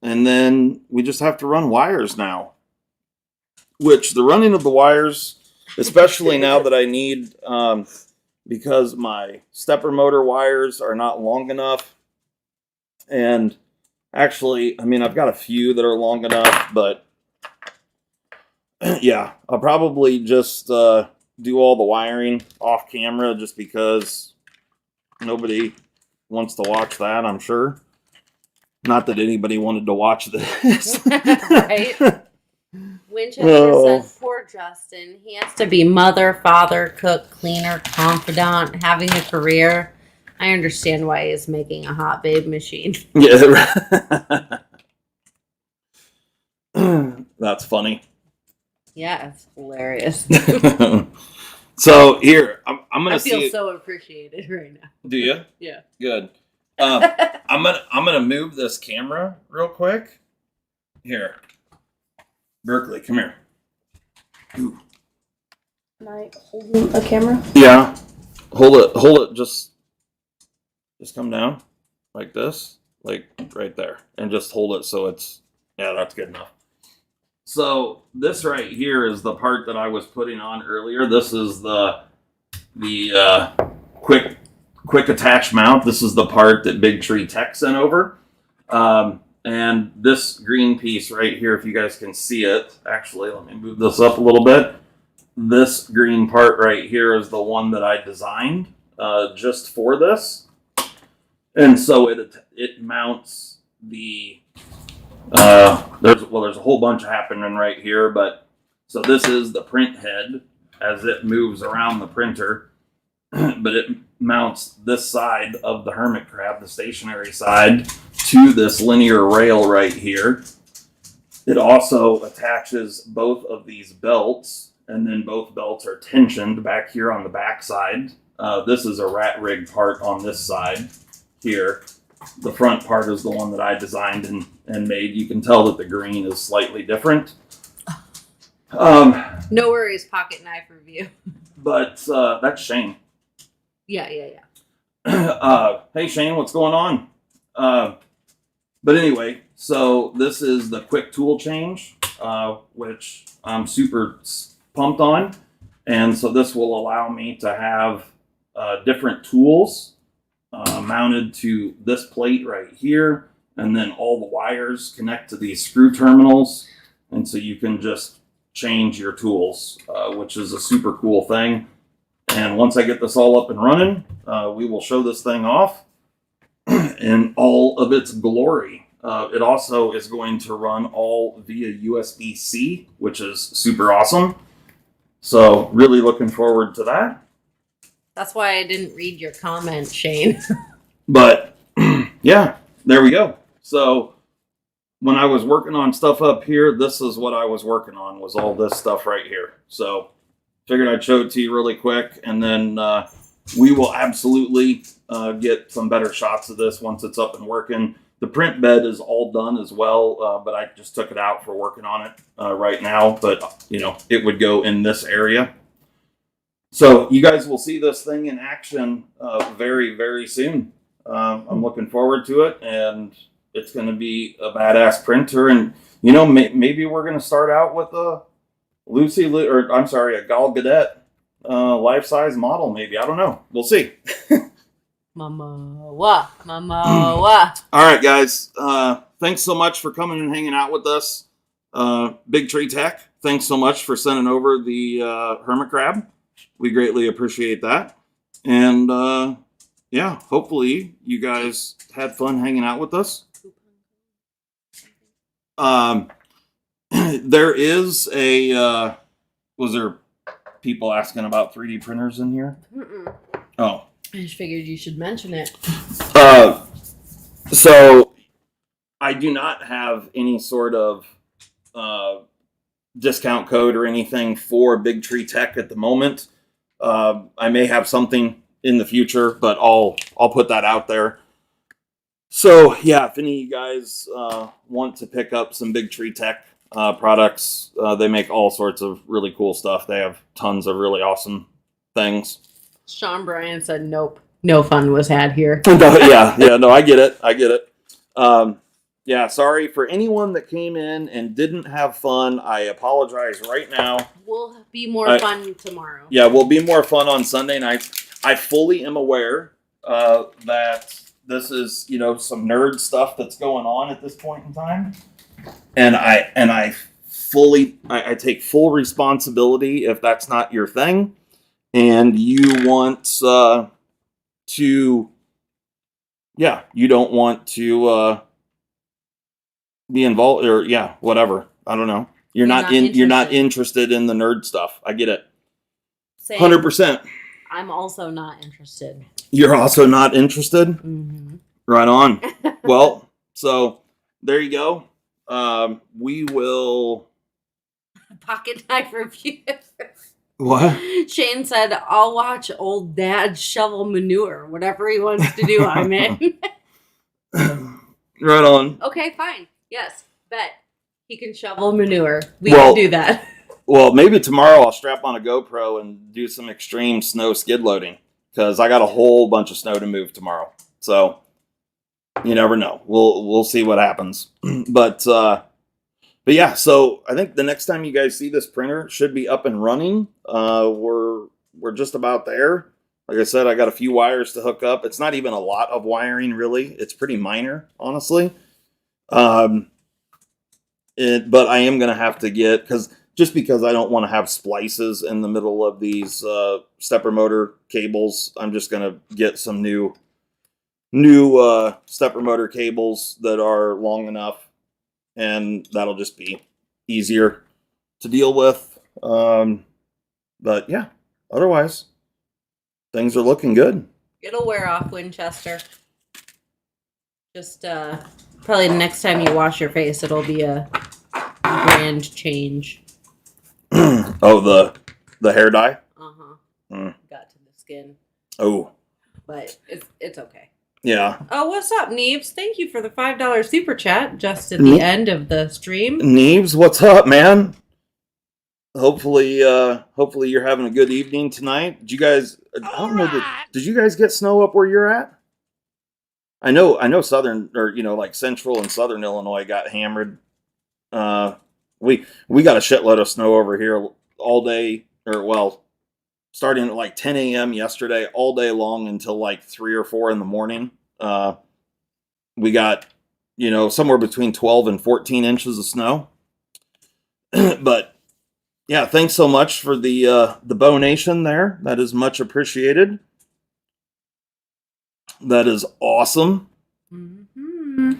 And then we just have to run wires now. Which the running of the wires, especially now that I need because my stepper motor wires are not long enough. And actually, I mean, I've got a few that are long enough, but yeah, I'll probably just do all the wiring off camera just because nobody wants to watch that, I'm sure. Not that anybody wanted to watch this.
Right? Winchester
Oh.
said, poor Justin. He has to be mother, father, cook, cleaner, confidant, having a career. I understand why he's making a hot babe machine.
Yeah. That's funny.
Yeah, it's hilarious.
So here, I'm I'm gonna
I feel
see.
so appreciated right now.
Do you?
Yeah.
Good. I'm gonna move this camera real quick. Here, Berkeley, come here. Ooh.
Am I holding a camera?
Yeah, hold it. Just come down like this, like right there, and just hold it so it's that's good enough. So this right here is the part that I was putting on earlier. This is the quick attach mount. This is the part that Big Tree Tech sent over. And this green piece right here, if you guys can see it, actually, let me move this up a little bit. This green part right here is the one that I designed just for this. And so it mounts the, there's a whole bunch happening right here, but so this is the print head as it moves around the printer, but it mounts this side of the hermit crab, the stationary side, to this linear rail right here. It also attaches both of these belts, and then both belts are tensioned back here on the back side. This is a rat rig part on this side here. The front part is the one that I designed and made. You can tell that the green is slightly different.
No worries, pocket knife review.
But that's Shane.
Yeah.
Hey Shane, what's going on? But anyway, so this is the quick tool change, which I'm super pumped on. And so this will allow me to have different tools mounted to this plate right here. And then all the wires connect to these screw terminals. And so you can just change your tools, which is a super cool thing. And once I get this all up and running, we will show this thing off in all of its glory. It also is going to run all via USB-C, which is super awesome. So really looking forward to that.
That's why I didn't read your comment, Shane.
But yeah, there we go. So when I was working on stuff up here, this is what I was working on, was all this stuff right here. So figured I'd show it to you really quick, and then we will absolutely get some better shots of this once it's up and working. The print bed is all done as well, but I just took it out for working on it right now. But, it would go in this area. So you guys will see this thing in action very, very soon. I'm looking forward to it, and it's going to be a badass printer. And, maybe we're going to start out with a Gal Gadot life-size model, maybe. I don't know. We'll see.
Mama, wa.
All right, guys. Thanks so much for coming and hanging out with us. Big Tree Tech, thanks so much for sending over the hermit crab. We greatly appreciate that. And hopefully you guys had fun hanging out with us. There is was there people asking about 3D printers in here?
Mm-mm.
Oh.
I just figured you should mention it.
So I do not have any sort of discount code or anything for Big Tree Tech at the moment. I may have something in the future, but I'll put that out there. So yeah, if any of you guys want to pick up some Big Tree Tech products, they make all sorts of really cool stuff. They have tons of really awesome things.
Sean Bryan said, nope. No fun was had here.
No, I get it. Sorry for anyone that came in and didn't have fun. I apologize right now.
We'll be more fun tomorrow.
Yeah, we'll be more fun on Sunday nights. I fully am aware that this is, some nerd stuff that's going on at this point in time. And I take full responsibility if that's not your thing. And you want you don't want to be involved, or whatever. I don't know. You're not interested in the nerd stuff. I get it. 100%.
I'm also not interested.
You're also not interested?
Mm-hmm.
Right on. Well, so there you go. We will
pocket knife review.
What?
Shane said, I'll watch old dad shovel manure. Whatever he wants to do, I'm in.
Right on.
Okay, fine. Yes, bet. He can shovel manure. We
Well-
can do that.
Well, maybe tomorrow I'll strap on a GoPro and do some extreme snow skid loading because I got a whole bunch of snow to move tomorrow. So you never know. We'll see what happens. But yeah. So I think the next time you guys see this printer, it should be up and running. We're just about there. Like I said, I got a few wires to hook up. It's not even a lot of wiring, really. It's pretty minor, honestly. But I am gonna have to get because I don't want to have splices in the middle of these stepper motor cables. I'm just gonna get some new stepper motor cables that are long enough, and that'll just be easier to deal with. But yeah, otherwise things are looking good.
It'll wear off, Winchester. Just probably the next time you wash your face, it'll be a grand change.
Oh, the hair dye.
Uh-huh.
Mm.
Got to the skin.
Oh,
But it's okay.
yeah.
Oh, what's up, Neves? Thank you for the $5 super chat just at the end of the stream.
Neves, what's up, man? Hopefully you're having a good evening tonight. Did you guys? I don't know. Did you guys get snow up where you're at? I know southern, or like central and southern Illinois got hammered. We got a shitload of snow over here all day, starting at like 10 a.m. yesterday, all day long until like 3 or 4 in the morning. We got somewhere between 12 and 14 inches of snow. But yeah, thanks so much for the donation there. That is much appreciated. That is awesome.
Mm-hmm.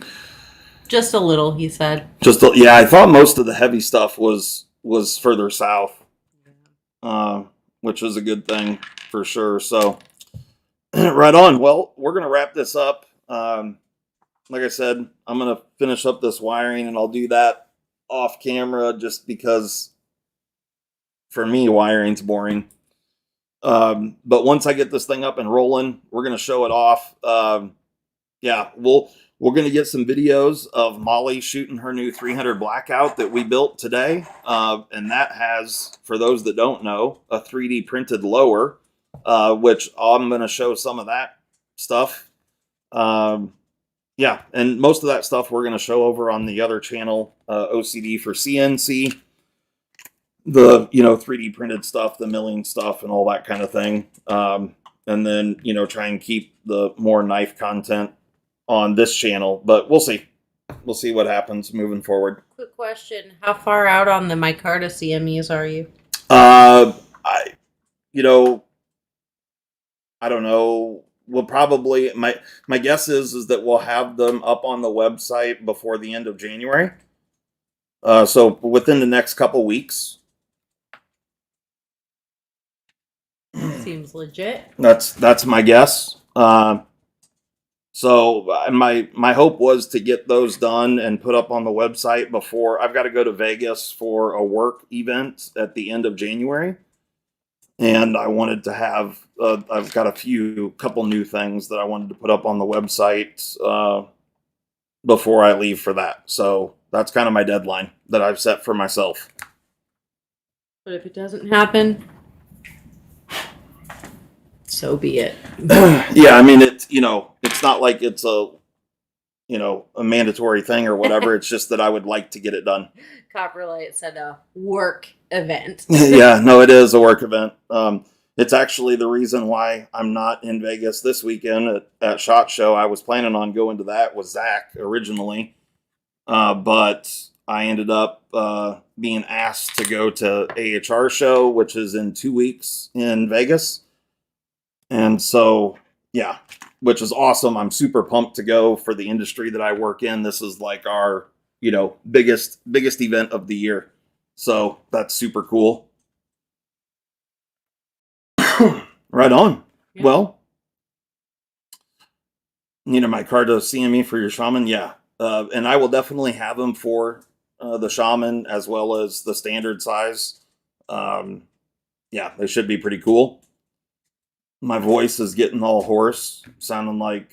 Just a little, he said.
Yeah, I thought most of the heavy stuff was further south, which was a good thing for sure. So, right on. Well, we're gonna wrap this up. Like I said, I'm gonna finish up this wiring, and I'll do that off camera, just because for me wiring's boring. But once I get this thing up and rolling, we're gonna show it off. Yeah, we're going to get some videos of Molly shooting her new 300 Blackout that we built today. And that has, for those that don't know, a 3D printed lower, which I'm going to show some of that stuff. Yeah, and most of that stuff we're going to show over on the other channel, OCD for CNC. The, 3D printed stuff, the milling stuff, and all that kind of thing. And then, try and keep the more knife content on this channel, but we'll see. We'll see what happens moving forward.
Quick question: how far out on the micarta CMEs are you?
I don't know. We'll probably my guess is that we'll have them up on the website before the end of January. So within the next couple weeks.
Seems legit.
That's my guess. So my hope was to get those done and put up on the website before I've got to go to Vegas for a work event at the end of January. And I wanted to have, I've got a couple new things that I wanted to put up on the website before I leave for that. So that's kind of my deadline that I've set for myself.
But if it doesn't happen, so be it.
Yeah, I mean, it's not like it's a mandatory thing or whatever. It's just that I would like to get it done.
Copperlight said a work event.
Yeah, no, it is a work event. It's actually the reason why I'm not in Vegas this weekend at SHOT Show. I was planning on going to that with Zach originally, but I ended up being asked to go to AHR Show, which is in 2 weeks in Vegas. And so, yeah, which is awesome. I'm super pumped to go for the industry that I work in. This is like our, biggest event of the year. So that's super cool. Right on.
Yeah.
Well, micarta CME for your Shaman. Yeah. And I will definitely have them for the Shaman as well as the standard size. yeah, they should be pretty cool. My voice is getting all hoarse, sounding like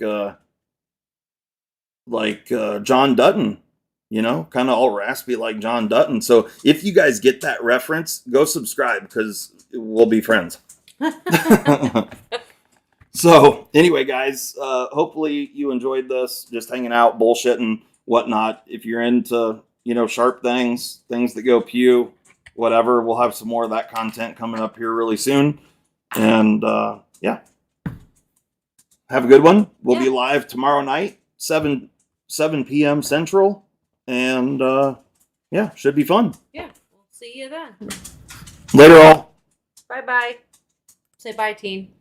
John Dutton, you know, kind of all raspy like John Dutton. So if you guys get that reference, go subscribe because we'll be friends. So anyway, guys, hopefully you enjoyed this, just hanging out, bullshitting, whatnot. If you're into, you know, sharp things that go pew, whatever, we'll have some more of that content coming up here really soon. And yeah, have a good one. We'll be live tomorrow night, 7 p.m. Central, and yeah, should be fun.
Yeah, we'll see you then.
Later, all.
Bye bye. Say bye, teen.